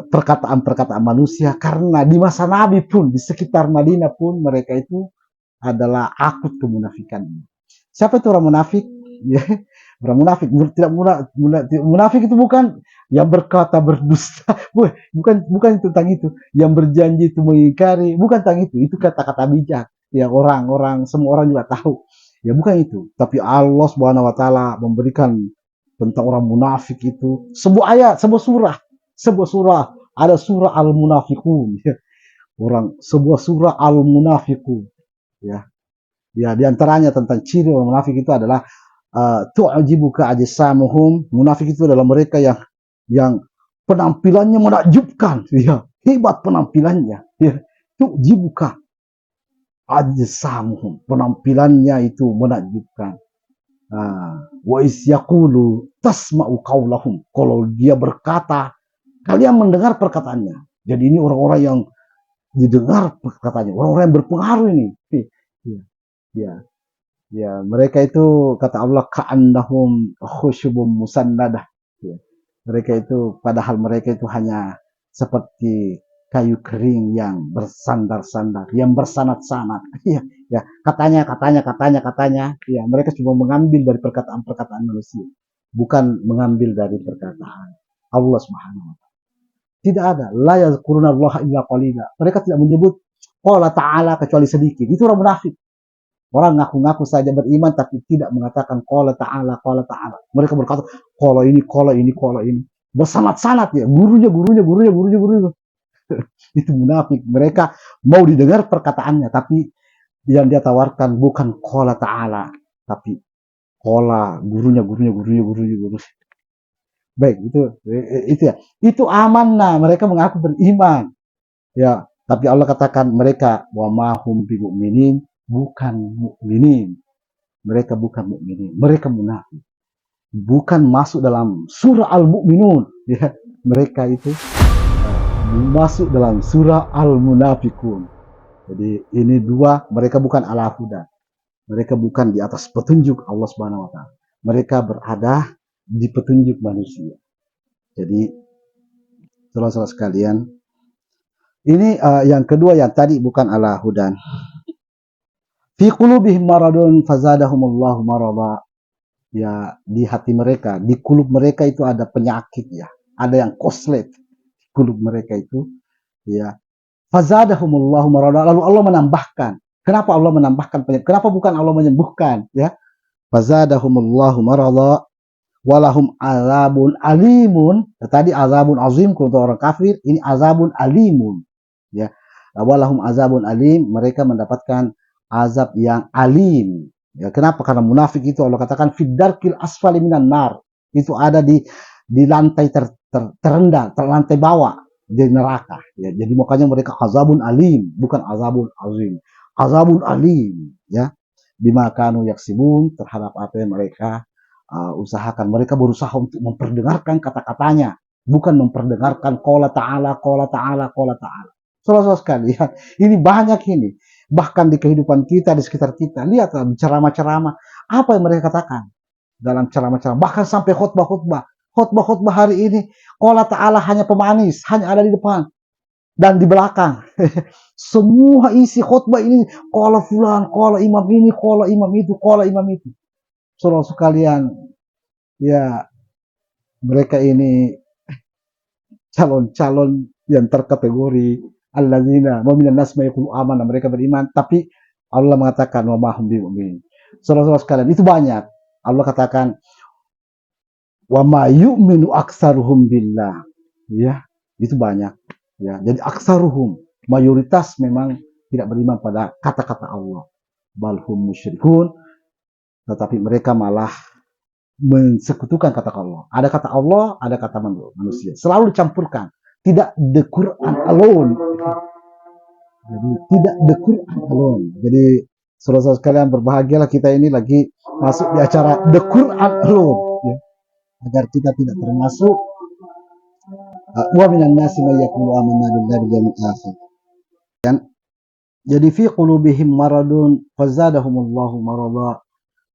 perkataan-perkataan manusia, karena di masa Nabi pun, di sekitar Madinah pun, mereka itu adalah akut kemunafikan. Siapa itu orang munafik? Ya, orang munafik tidak munafik itu bukan yang berkata berdusta, bukan tentang itu. Yang berjanji itu mengingkari, bukan tentang itu. Itu kata-kata bijak. Ya, orang-orang, semua orang juga tahu. Ya, bukan itu. Tapi Allah Subhanahu wa taala memberikan tentang orang munafik itu sebuah ayat, sebuah surah. Ada surah Al-Munafiqun. Ya. Sebuah surah Al-Munafiqun. Ya. Ya, diantaranya tentang ciri orang munafik itu adalah tu'jibuka ajsamuhum. Munafik itu adalah mereka yang penampilannya menakjubkan, ya, hebat penampilannya, ya. Tu'jibuka ajsamuhum, penampilannya itu menakjubkan. Wa isyaqulu tasma'u qaulahum, kalau dia berkata kalian mendengar perkataannya. Jadi ini orang-orang yang didengar perkataannya, orang-orang yang berpengaruh ini. Ya, ya, mereka itu kata Allah ka'annahum khusyubun musannadah. Ya. Mereka itu, padahal mereka itu hanya seperti kayu kering yang bersandar-sandar, yang bersanad-sanad. Ya, ya, katanya. Ya, mereka cuma mengambil dari perkataan-perkataan manusia, bukan mengambil dari perkataan Allah Subhanahu wa taala. Tidak ada, la yazkurunallaha illa qalila. Mereka tidak menyebut qala ta'ala kecuali sedikit. Itu orang munafik. Orang ngaku-ngaku saja beriman tapi tidak mengatakan qala ta'ala. Mereka berkata qala ini. Bersanad-sanad, ya, gurunya. Itu munafik. Mereka mau didengar perkataannya tapi Yang dia tawarkan bukan qala ta'ala, tapi qala guru. Baik, itu ya. Itu amanah, mereka mengaku beriman. Ya, tapi Allah katakan mereka wa mahum bimu'minin, bukan mukminin. Mereka bukan mukminin, mereka munafik. Bukan masuk dalam surah Al-Mu'minun, ya. Mereka itu masuk dalam surah Al-Munafikun. Jadi ini dua, mereka bukan ala huda. Mereka bukan di atas petunjuk Allah Subhanahu wa taala. Mereka berada di petunjuk manusia. Jadi saudara-saudara sekalian, ini yang kedua yang tadi bukan ala hudan. Fi qulubihim maradun fazadahumullahu marada. Ya, di hati mereka, di kulub mereka itu ada penyakit ya. Ada yang koslet di kulub mereka itu ya. Fazadahumullahu marada. Lalu Allah menambahkan. Kenapa Allah menambahkan penyakit? Kenapa bukan Allah menyembuhkan ya? Fazadahumullahu marada walahum azabun alimun. Tadi azabun azim untuk orang kafir, ini azabun alimun ya. Walahum azabun alim, mereka mendapatkan azab yang alim ya. Kenapa? Karena munafik itu Allah katakan fiddarkil asfali minan nar, itu ada di lantai terendah, lantai bawah di neraka ya. Jadi makanya mereka azabun alim, bukan azabun azim, azabun alim ya. Bima kanu yaksibun, terhadap apa yang mereka usahakan. Mereka berusaha untuk memperdengarkan kata-katanya, bukan memperdengarkan qala ta'ala, qala ta'ala, qala ta'ala. Saudara-saudara sekalian, ini banyak ini. Bahkan di kehidupan kita, di sekitar kita. Lihat ceramah-ceramah, apa yang mereka katakan dalam ceramah-ceramah. Bahkan sampai khutbah-khutbah. Khutbah-khutbah hari ini, qala ta'ala hanya pemanis, hanya ada di depan dan di belakang. Semua isi khutbah ini, qala fulan, qala imam ini, qala imam itu, qala imam itu. Saudara sekalian, ya mereka ini calon-calon yang terkategori alladzina wa minan nas may yaqulu amanna, mereka beriman, tapi Allah mengatakan wa ma hum bimumin. Saudara-saudara sekalian, itu banyak. Allah katakan wa ma yu'minu aktsaruhum billah. Ya, itu banyak. Ya, jadi aktsaruhum, mayoritas memang tidak beriman pada kata-kata Allah. Balhum musyrikun, tetapi mereka malah mensekutukan kata Allah. Ada kata Allah, ada kata manusia. Selalu dicampurkan. Tidak the Quran alone. Jadi tidak the Quran alone. Jadi saudara-saudara sekalian, berbahagialah kita ini lagi masuk di acara the Quran alone. Ya. Agar kita tidak termasuk wa minan nasi may yaqulu amanna billahi wal yawmil akhir. Jadi fi qulubihim maradun fazadahumullahu marada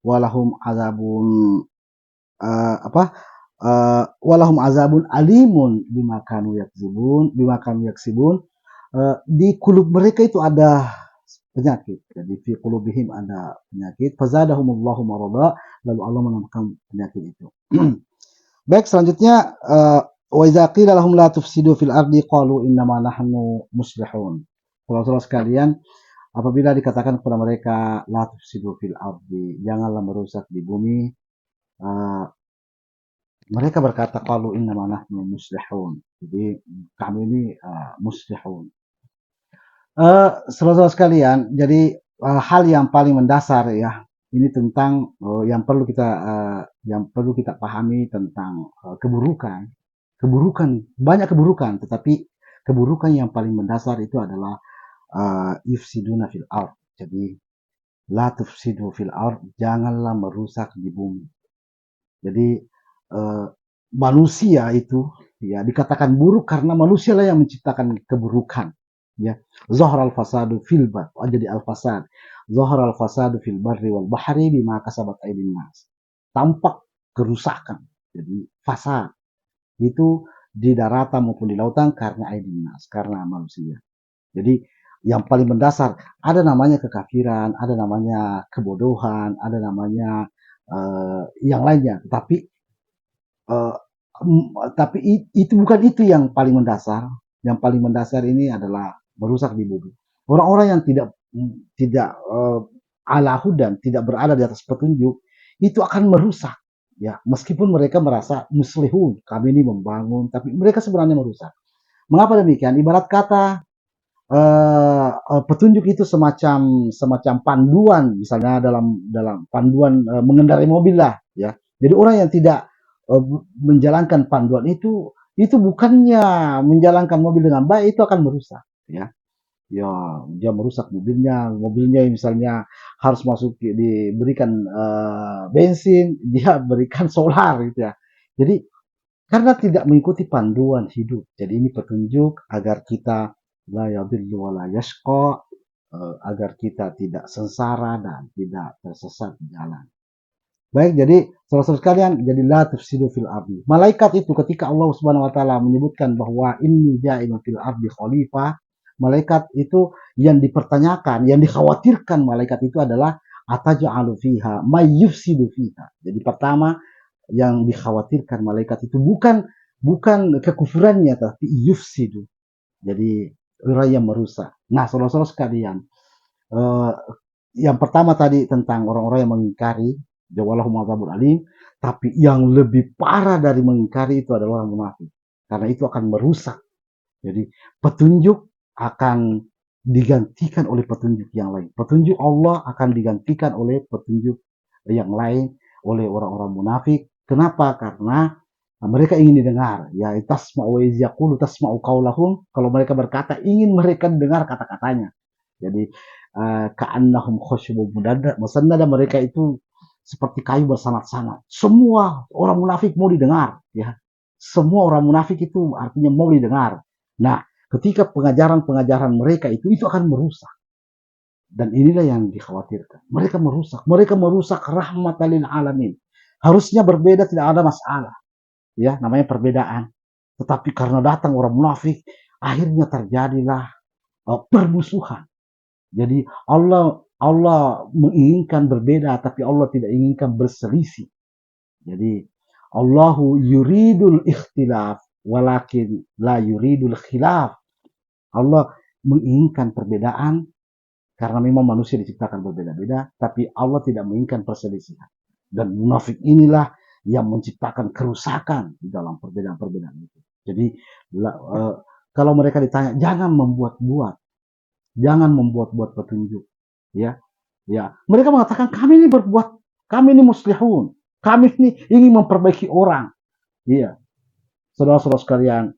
walahum azabun walahum azabun alimun bima kanu yaksibun. Di kulub mereka itu ada penyakit. Jadi fi qulubihim ada penyakit, fazadahumullahu marada, lalu Allah menambahkan penyakit itu. Baik, selanjutnya wa idza qila lahum la tufsidu fil ardi qalu innama nahnu muslihun. Saudara-saudara sekalian, apabila dikatakan kepada mereka la tufsidu fil ardi, janganlah merusak di bumi, mereka berkata qalu innama nahnu muslihun. Jadi kami ini muslihun. Saudara-saudara sekalian, jadi hal yang paling mendasar ya, ini tentang yang perlu kita pahami tentang keburukan. Banyak keburukan, tetapi keburukan yang paling mendasar itu adalah yufsiduna fil ard. Jadi la tufsidu fil ard, janganlah merusak di bumi. Jadi manusia itu ya dikatakan buruk karena manusia lah yang menciptakan keburukan. Ya, zahral fasadu fil bar, jadi al fasad. Zahral fasadu fil barri wal bahri bima kasabat aydin nas. Tampak kerusakan. Jadi fasad itu di daratan maupun di lautan karena aydin nas, karena manusia. Jadi yang paling mendasar, ada namanya kekafiran, ada namanya kebodohan, ada namanya yang lainnya, tapi itu bukan itu yang paling mendasar. Yang paling mendasar ini adalah merusak di bumi. Orang-orang yang tidak ala hudan, tidak berada di atas petunjuk, itu akan merusak. Ya, meskipun mereka merasa muslihun, kami ini membangun, tapi mereka sebenarnya merusak. Mengapa demikian? Ibarat kata petunjuk itu semacam panduan, misalnya dalam panduan mengendarai mobil lah, ya. Jadi orang yang tidak menjalankan panduan itu bukannya menjalankan mobil dengan baik, itu akan merusak, ya. Ya, dia merusak mobilnya misalnya harus diberikan bensin, dia berikan solar gitu ya. Jadi karena tidak mengikuti panduan hidup. Jadi ini petunjuk agar kita la yadhillu wa la yashqa, agar kita tidak sengsara dan tidak tersesat di jalan. Baik, jadi saudara-saudara sekalian, jadi la tufsidu fil ardi. Malaikat itu ketika Allah Subhanahu wa taala menyebutkan bahwa inni ja'ilun fil ardi khalifah, malaikat itu yang dipertanyakan, yang dikhawatirkan malaikat itu adalah ataj'alu fiha may yufsidu fiha. Jadi pertama yang dikhawatirkan malaikat itu bukan kekufurannya, tapi yufsidu. Jadi orang yang merusak. Nah, saudara-saudara sekalian, eh, yang pertama tadi tentang orang-orang yang mengingkari, jawalahum azabul alim, tapi yang lebih parah dari mengingkari itu adalah orang munafik. Karena itu akan merusak. Jadi petunjuk akan digantikan oleh petunjuk yang lain. Petunjuk Allah akan digantikan oleh petunjuk yang lain oleh orang-orang munafik. Kenapa? Karena mereka ingin didengar. Ya, tasma'u iz yaqulu tasma'u qaulahum. Kalau mereka berkata, ingin mereka dengar kata-katanya. Jadi ka'annahum khusyubun musannada, mereka itu seperti kayu bersanad-sanad. Semua orang munafik mau didengar, ya. Semua orang munafik itu artinya mau didengar. Nah, ketika pengajaran-pengajaran mereka itu akan merusak. Dan inilah yang dikhawatirkan. Mereka merusak rahmatan lil alamin. Harusnya berbeda, tidak ada masalah. Ya, namanya perbedaan. Tetapi karena datang orang munafik, akhirnya terjadilah permusuhan. Jadi Allah menginginkan berbeda, tapi Allah tidak inginkan berselisih. Jadi Allahu yuridul ikhtilaf, walakin la yuridul khilaf. Allah menginginkan perbedaan karena memang manusia diciptakan berbeda-beda, tapi Allah tidak menginginkan perselisihan. Dan munafik inilah yang menciptakan kerusakan di dalam perbedaan-perbedaan itu. Jadi kalau mereka ditanya, jangan membuat-buat petunjuk, ya. Mereka mengatakan kami ini muslihun, kami ini ingin memperbaiki orang, iya. Saudara-saudara sekalian,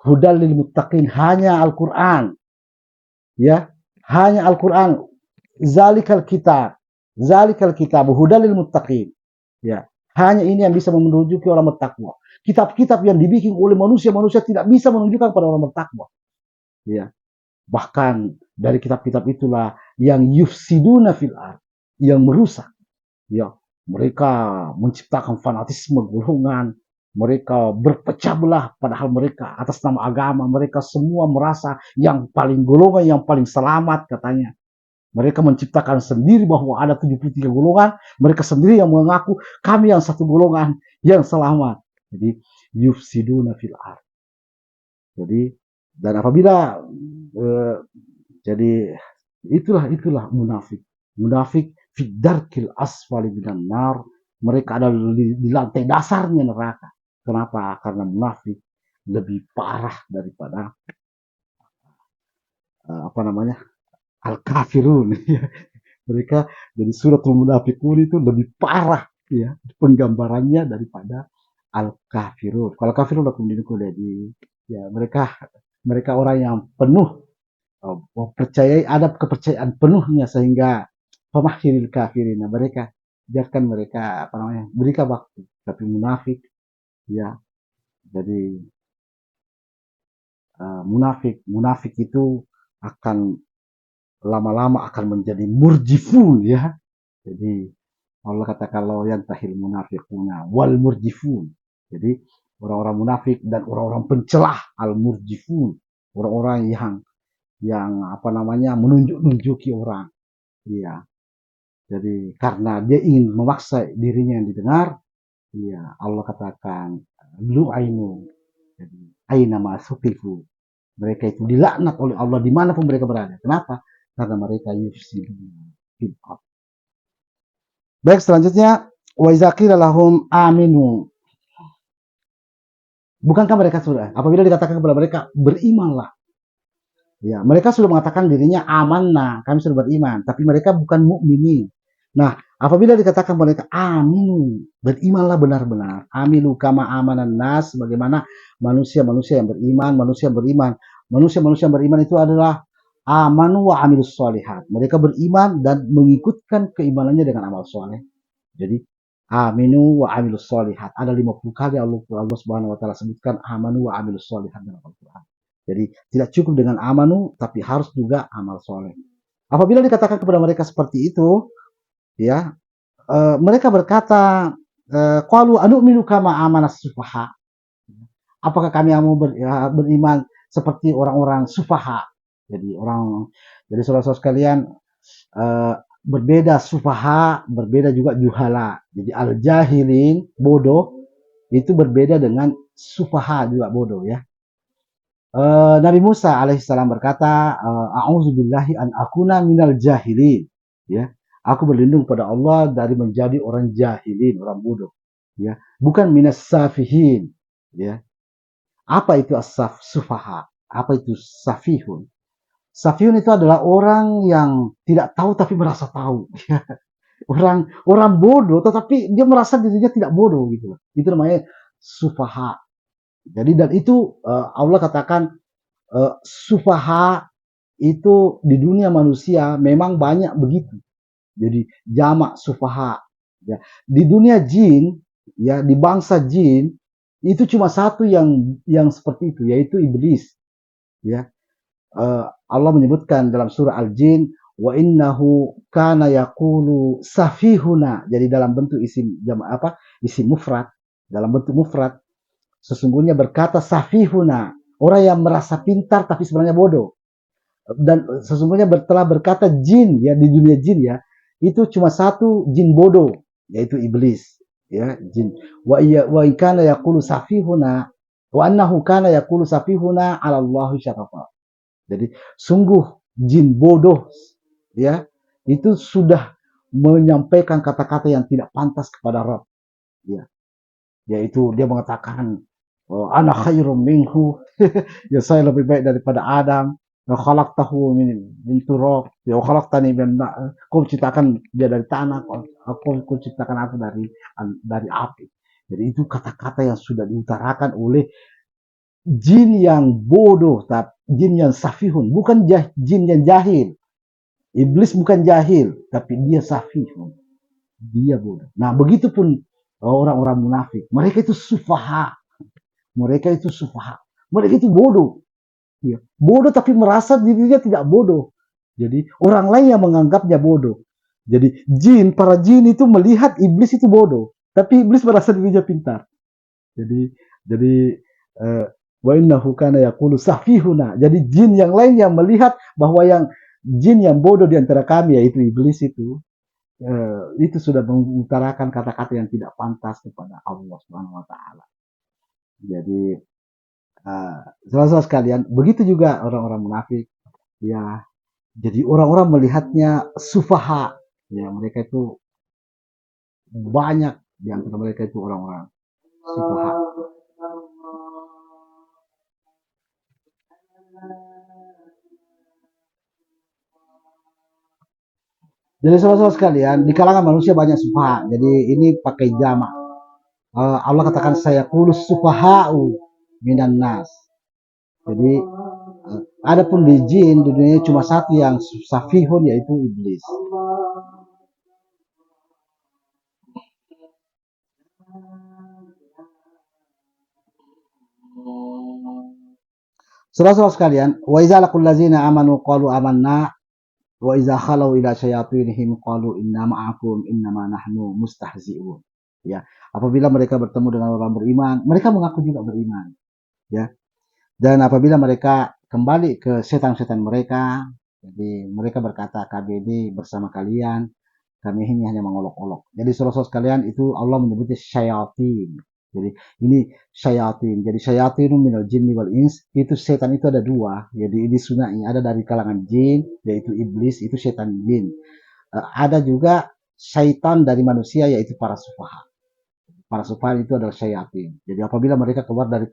hudal lil muttaqin, hanya Al-Quran, ya, hanya Al-Quran, zalikal kitab hudal lil muttaqin, ya. Hanya ini yang bisa menunjuki orang bertakwa. Kitab-kitab yang dibikin oleh manusia tidak bisa menunjukkan pada orang bertakwa, ya. Bahkan dari kitab-kitab itulah yang yufsiduna fil ard, yang merusak. Ya, mereka menciptakan fanatisme golongan, mereka berpecah belah, padahal mereka atas nama agama, mereka semua merasa yang paling golongan, yang paling selamat katanya. Mereka menciptakan sendiri bahwa ada 73 golongan, mereka sendiri yang mengaku kami yang satu golongan yang selamat. Jadi yufsiduna fil ard. Jadi dan apabila jadi itulah munafik fidarkil asfali minan nar, mereka ada di lantai dasarnya neraka. Kenapa? Karena munafik lebih parah daripada al-kafirun. Mereka jadi suratul munafikun itu lebih parah, ya, penggambarannya daripada al-kafirun. Kalau kafirun udah kemudian di, ya, mereka orang yang penuh percayai, ada kepercayaan penuhnya sehingga pemahiril kafirin. Nah, mereka biarkan mereka berikan waktu. Tapi munafik, ya, jadi munafik itu akan lama-lama akan menjadi murjifun, ya. Jadi Allah kata kalau yang tahil munafiquna wal murjifun. Jadi orang-orang munafik dan orang-orang pencelah al murjifun, orang-orang yang menunjuk-nunjuki orang, iya. Jadi karena dia ingin memaksa dirinya yang didengar, iya, Allah katakan lu'ainu, jadi aina ma suqifu, mereka itu dilaknat oleh Allah dimanapun mereka berada. Kenapa? Karena mereka yufsiduna fil ardh. Baik, selanjutnya wa iza qila lahum aminu, bukankah mereka sudah apabila dikatakan kepada mereka berimanlah, Ya, mereka sudah mengatakan dirinya amanah, kami sudah beriman, tapi mereka bukan mukminin. Nah, apabila dikatakan mereka amin, berimanlah benar-benar. Aminu kama amanan nas, bagaimana manusia-manusia yang beriman, manusia yang beriman. Manusia-manusia yang beriman itu adalah amanu wa amilus solihat. Mereka beriman dan mengikutkan keimanannya dengan amal soleh. Jadi aminu wa amilus solihat. Ada 50 kali Allah Subhanahu wa taala sebutkan amanu wa amilus solihat dalam Al-Qur'an. Jadi tidak cukup dengan amanu, tapi harus juga amal soleh. Apabila dikatakan kepada mereka seperti itu, ya, mereka berkata, qalu anu'minu kama amanas sufaha. Apakah kami mau beriman seperti orang-orang sufaha? Jadi jadi saudara-saudara sekalian, berbeda sufaha, berbeda juga juhala. Jadi al-jahilin, bodoh, itu berbeda dengan sufaha juga bodoh ya. Nabi Musa alaihissalam berkata, "A'udzubillahi an akuna minal jahilin." Ya, aku berlindung pada Allah dari menjadi orang jahilin, orang bodoh. Ya, bukan minas safihin. Ya, apa itu as-sufaha? Apa itu safihun? Safihun itu adalah orang yang tidak tahu tapi merasa tahu. orang orang bodoh tetapi dia merasa dirinya tidak bodoh gitu. Itu namanya sufaha. Jadi dan itu Allah katakan sufaha itu di dunia manusia memang banyak begitu. Jadi jamak sufaha. Ya. Di dunia jin, ya di bangsa jin itu cuma satu yang seperti itu, yaitu iblis. Ya, Allah menyebutkan dalam surah Al-Jin, wa innahu kana yaqulu safihuna. Jadi dalam bentuk isim jamak apa? Isim mufrad. Dalam bentuk mufrad, sesungguhnya berkata safihuna, orang yang merasa pintar tapi sebenarnya bodoh. Dan sesungguhnya telah berkata jin ya di dunia jin ya, itu cuma satu jin bodoh, yaitu iblis ya, jin. Wa kana yaqulu safihuna wa annahu kana yaqulu safihuna 'ala Allahi syatafa. Jadi sungguh jin bodoh ya, itu sudah menyampaikan kata-kata yang tidak pantas kepada Rabb ya. Yaitu dia mengatakan, ana khairum minhu. Ya saya lebih baik daripada Adam. Ya khalaqtahu min turab, ya khalaqtani min ma'. Kau ciptakan dia dari tanah, kau ciptakan aku dari api. Jadi itu kata-kata yang sudah diutarakan oleh jin yang bodoh, jin yang safihun, bukan jin yang jahil. Iblis bukan jahil, tapi dia safihun. Dia bodoh. Nah, begitupun orang-orang munafik. Mereka itu sufaha. Mereka itu sufaha. Mereka itu bodoh. Ya. Bodoh tapi merasa dirinya tidak bodoh. Jadi orang lain yang menganggapnya bodoh. Jadi para jin itu melihat iblis itu bodoh. Tapi iblis merasa dirinya pintar. Jadi wa innahu kana yaqulu safihuna. Jadi jin yang lain yang melihat bahwa jin yang bodoh di antara kami yaitu iblis itu sudah mengutarakan kata-kata yang tidak pantas kepada Allah Subhanahu wa taala. Jadi saudara-saudara sekalian, begitu juga orang-orang munafik ya. Jadi orang-orang melihatnya sufaha ya, mereka itu banyak di antara mereka itu orang-orang sufaha. Jadi saudara-saudara sekalian, di kalangan manusia banyak sufaha. Jadi ini pakai jamak. Allah katakan saya kulus sufaha'u minan nas. Jadi adapun di jin di dunia cuma satu yang safihun yaitu iblis. Saudara-saudara sekalian, wa iza laqul ladzina amanu qalu amanna wa iza khalau ila syayatinihim qalu inna ma'akum innama nahnu mustahzi'un. Ya, apabila mereka bertemu dengan orang beriman, mereka mengaku juga beriman. Ya. Dan apabila mereka kembali ke setan-setan mereka, jadi mereka berkata, kami ini bersama kalian, kami ini hanya mengolok-olok. Jadi saudara-saudara sekalian, itu Allah menyebutnya syayatin. Jadi ini syayatin. Jadi syayatin minal jinni wal ins, itu setan itu ada dua. Jadi ini sunai, ada dari kalangan jin, yaitu iblis, itu setan jin. Ada juga syaitan dari manusia, yaitu para sufaha. Para sufaha itu adalah syayatin. Jadi apabila mereka keluar dari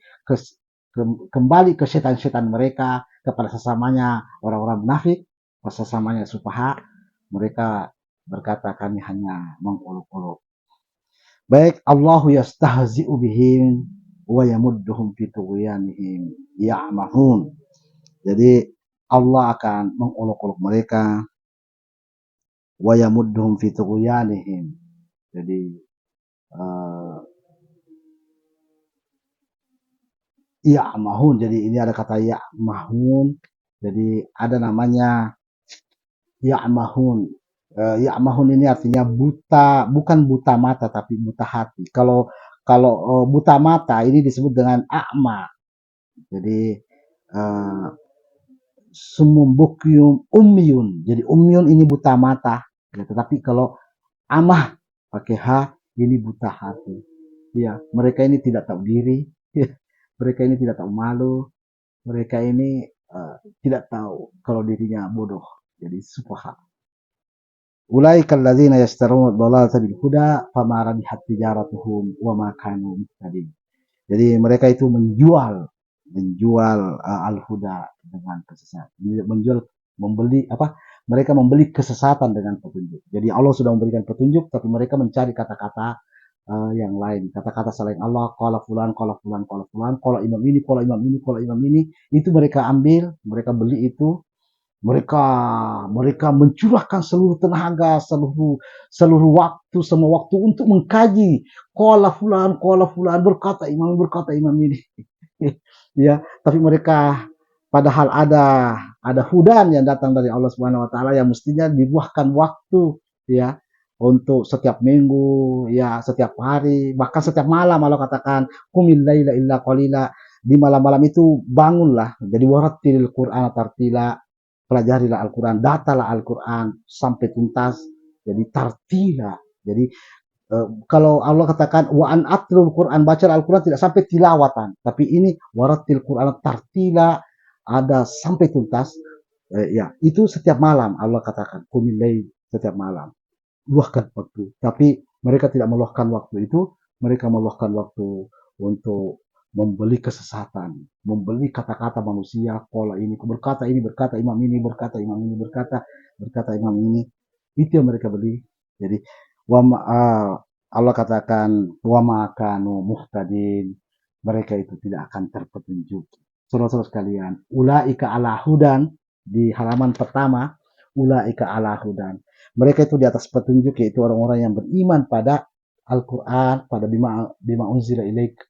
kembali ke setan-setan mereka, kepada sesamanya orang-orang munafik, sesamanya sufaha, mereka berkata kami hanya mengolok-olok. Baik, Allahu yastahzi'u bihim wa yamudduhum fi tughyanihim ya'mahun. Jadi Allah akan mengolok-olok mereka wa yamudduhum fi tughyanihim. Jadi ya'mahun. Jadi ini ada kata ya'mahun. Jadi ada namanya ya'mahun. Ya'mahun ini artinya buta, bukan buta mata tapi buta hati. Kalau buta mata ini disebut dengan a'ma. Jadi sumum bukyum umyun. Jadi umyun ini buta mata. Ya, tetapi kalau amah pakai h ini buta hati. Ya, mereka ini tidak tahu diri. Mereka ini tidak tahu malu. Mereka ini tidak tahu kalau dirinya bodoh. Jadi sufaha. Ulaika alladzina yashtaruna ad-dalalata bil huda fama rabihat tijaratuhum wa ma kanu muhtadin. Jadi mereka itu menjual al-huda dengan kesesatan. Membeli apa? Mereka membeli kesesatan dengan petunjuk. Jadi Allah sudah memberikan petunjuk, tapi mereka mencari kata-kata yang lain, kata-kata selain Allah. Qala fulan, qala fulan, qala fulan, qala imam ini, qala imam ini, qala imam ini. Itu mereka ambil, mereka beli itu. Mereka mencurahkan seluruh tenaga, seluruh waktu, semua waktu untuk mengkaji. Qala fulan, berkata imam ini. Ya, tapi mereka padahal ada hudan yang datang dari Allah Subhanahu wa taala yang mestinya dibuahkan waktu ya untuk setiap minggu, ya setiap hari, bahkan setiap malam. Allah katakan qumil laila illa qalila. Di malam-malam itu bangunlah. Jadi warattilil Qur'ana tartila. Pelajarilah Al-Quran, datalah Al-Quran sampai tuntas. Jadi tartila. Jadi kalau Allah katakan wa an atlul Quran, baca Al-Quran tidak sampai tilawatan, tapi ini warattil Quran tartila, ada sampai tuntas. Ya, itu setiap malam Allah katakan qumil lail, setiap malam. Luahkan waktu. Tapi mereka tidak meluahkan waktu itu, mereka meluahkan waktu untuk membeli kesesatan, membeli kata-kata manusia. Pola ini berkata imam ini, berkata imam ini, berkata imam ini. Itu yang mereka beli. Jadi Allah katakan wa ma kanu muhtadin, mereka itu tidak akan terpetunjuk. Saudara-saudara sekalian, ulaika ala hudan, di halaman pertama, ulaika ala hudan. Mereka itu di atas petunjuk, yaitu orang-orang yang beriman pada Al-Quran, pada bima unzila ilaik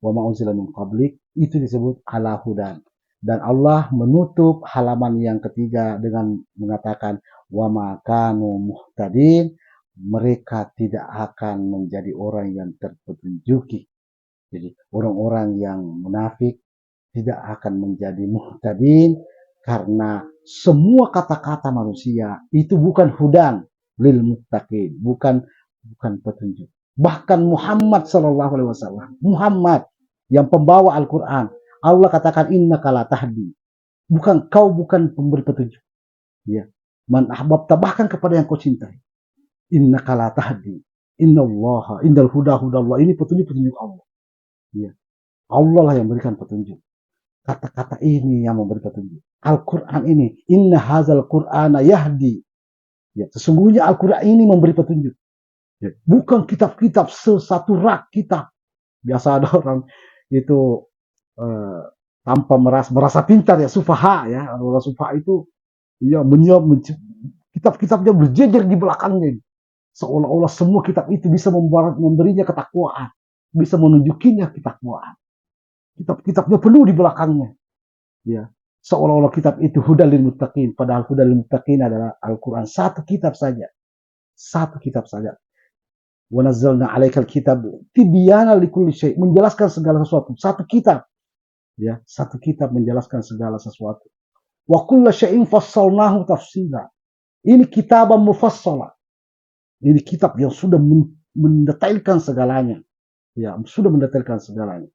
wa ma unzila min qablik, itu disebut ala hudan. Dan Allah menutup halaman yang ketiga dengan mengatakan wa ma kanu muhtadin, mereka tidak akan menjadi orang yang terpetunjuki. Jadi orang-orang yang munafik tidak akan menjadi muhtadin, karena semua kata-kata manusia itu bukan hudan lil muttaqin, bukan petunjuk. Bahkan Muhammad sallallahu alaihi wasallam, Muhammad yang pembawa Al-Quran, Allah katakan innaka la tahdi, bukan pemberi petunjuk. Ya, man ahbabta, bahkan kepada yang kau cintai. Innaka la tahdi, innallaha indal huda hudallah, ini petunjuk Allah. Ya, Allah lah yang berikan petunjuk. Kata-kata ini yang memberi petunjuk. Al-Quran ini, inna hazal Qur'ana yahdi. Ya, sesungguhnya Al-Quran ini memberi petunjuk. Ya, bukan kitab-kitab sesatu rak kitab. Biasa ada orang itu tanpa merasa pintar ya, sufaha ya. Orang sufaha itu ya kitab-kitabnya berjejer di belakangnya. Seolah-olah semua kitab itu bisa memberinya ketakwaan, bisa menunjukinya ketakwaan. Kitab-kitabnya penuh di belakangnya. Ya, seolah-olah kitab itu hudal lil muttaqin, padahal hudal lil muttaqin adalah Al-Qur'an, satu kitab saja. Satu kitab saja. Wa nazzalna 'alaikal kitab tibyana likulli syai', menjelaskan segala sesuatu. Satu kitab. Ya, satu kitab menjelaskan segala sesuatu. Wa kullu syai'in fassalnahu tafsila. Ini kitab mufassala. Ini kitab yang sudah mendetailkan segalanya. Ya, sudah mendetailkan segalanya.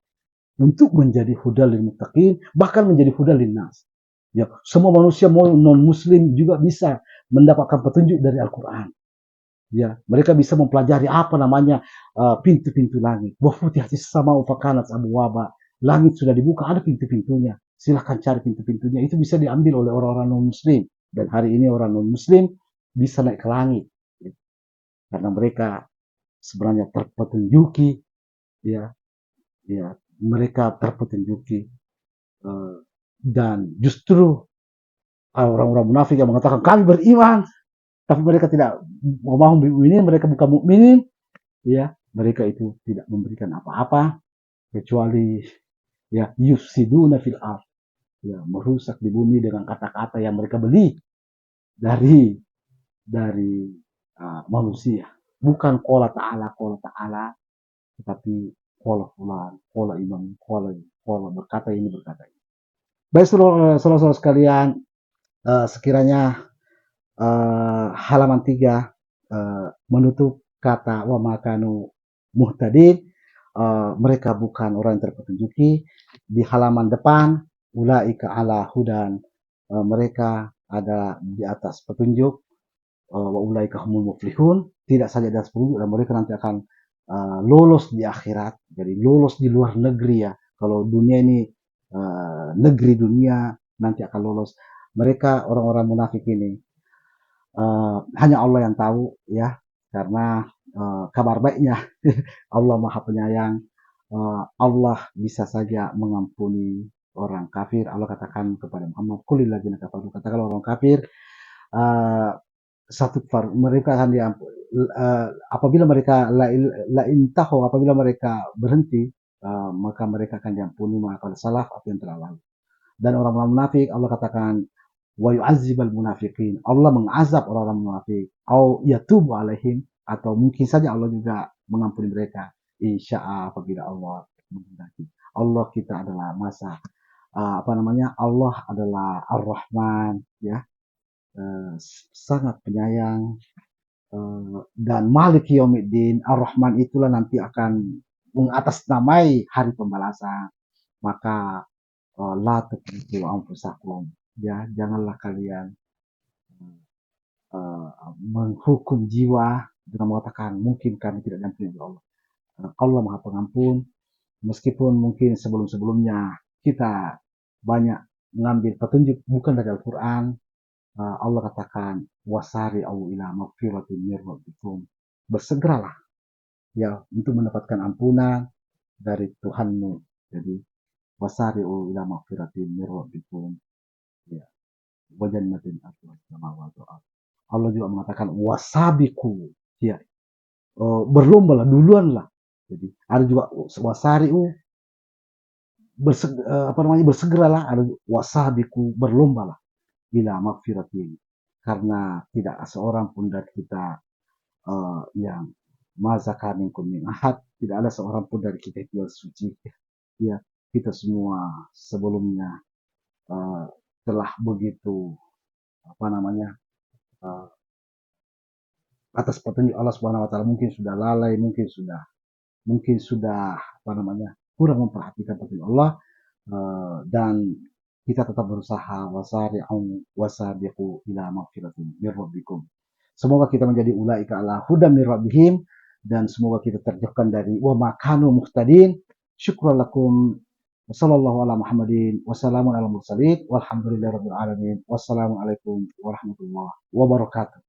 Untuk menjadi hudal lil muttaqin, bahkan menjadi hudal lin nas. Ya, semua manusia mau non muslim juga bisa mendapatkan petunjuk dari Al-Qur'an. Ya, mereka bisa mempelajari apa namanya pintu-pintu langit. Wa futihatis sama'u fakanat abwaba. Langit sudah dibuka, ada pintu-pintunya. silahkan cari pintu-pintunya. Itu bisa diambil oleh orang-orang non-muslim. Dan hari ini orang non-muslim bisa naik ke langit. Karena mereka sebenarnya terpetunjuki, ya, ya, mereka terpetunjuki. Dan justru orang-orang munafik yang mengatakan kami beriman, tapi mereka tidak mau mukminin, mereka bukan mukminin, ya, mereka itu tidak memberikan apa-apa kecuali ya yufsiduna fil ard, ya, merusak di bumi dengan kata-kata yang mereka beli dari manusia. Bukan qala ta'ala, tetapi qala fulan, qala imam, qala berkata ini berkata ini. Baik saudara-saudara sekalian, sekiranya halaman 3 menutup kata wa makanu muhtadin, mereka bukan orang yang terpetunjuki. Di halaman depan ulaika ala hudan, mereka ada di atas petunjuk, wa ulaika humul muflihun, tidak saja di atas petunjuk, dan mereka nanti akan lolos di akhirat. Jadi lolos di luar negeri, ya, kalau dunia ini negeri dunia, nanti akan lolos. Mereka orang-orang munafik ini hanya Allah yang tahu, ya, karena kabar baiknya Allah Maha Penyayang. Allah bisa saja mengampuni orang kafir. Allah katakan kepada Muhammad, qulil ladzina kafaru, katakanlah orang kafir satu mereka akan diampuni apabila mereka apabila mereka berhenti, maka mereka akan diampuni maka salah apa yang telah lalu. Dan orang-orang munafik Allah katakan wa yu'azzibal munafiqin, Allah mengazab orang-orang munafik, au yatubu alaihim, atau mungkin saja Allah juga mengampuni mereka insya'a apabila Allah menghendaki. Allah kita adalah Allah adalah Ar-Rahman, ya, sangat penyayang, dan Malik Yaumiddin. Ar-Rahman itulah nanti akan mengatasnamai hari pembalasan. Maka la tuqtu anfusakum, ya, janganlah kalian menghukum jiwa dengan mengatakan mungkin kami tidak diampuni oleh Allah. Allah Maha Pengampun. Meskipun mungkin sebelum-sebelumnya kita banyak mengambil petunjuk bukan dari Al-Quran, Allah katakan wasari'u ila magfiratin min rabbikum, bersegeralah, ya, untuk mendapatkan ampunan dari Tuhanmu. Jadi wasari'u ila magfiratin min rabbikum, ya, wa jannatin arduha samawati wal ardh. Allah juga mengatakan wasabiku, ya, berlombalah, duluanlah. Jadi ada juga wasari'u, bersegeralah, ada wasabiku, berlombalah ila magfiratin, karena tidak seorang pun dari kita yang mazaka minkum min ahad, tidak ada seorang pun dari kita yang suci, ya, kita semua sebelumnya telah begitu atas petunjuk Allah Subhanahu wa taala, mungkin sudah lalai, mungkin sudah kurang memperhatikan petunjuk Allah, dan kita tetap berusaha wasabiqu ila magfiratin min rabbikum. Semoga kita menjadi ulaika ala hudan min rabbihim, dan semoga kita terjauhkan dari wa makanu muhtadin. Syukran lakum. Wassallallahu ala Muhammadin wassalamun ala mursalin walhamdulillahirabbil alamin. Wassalamualaikum warahmatullahi wabarakatuh.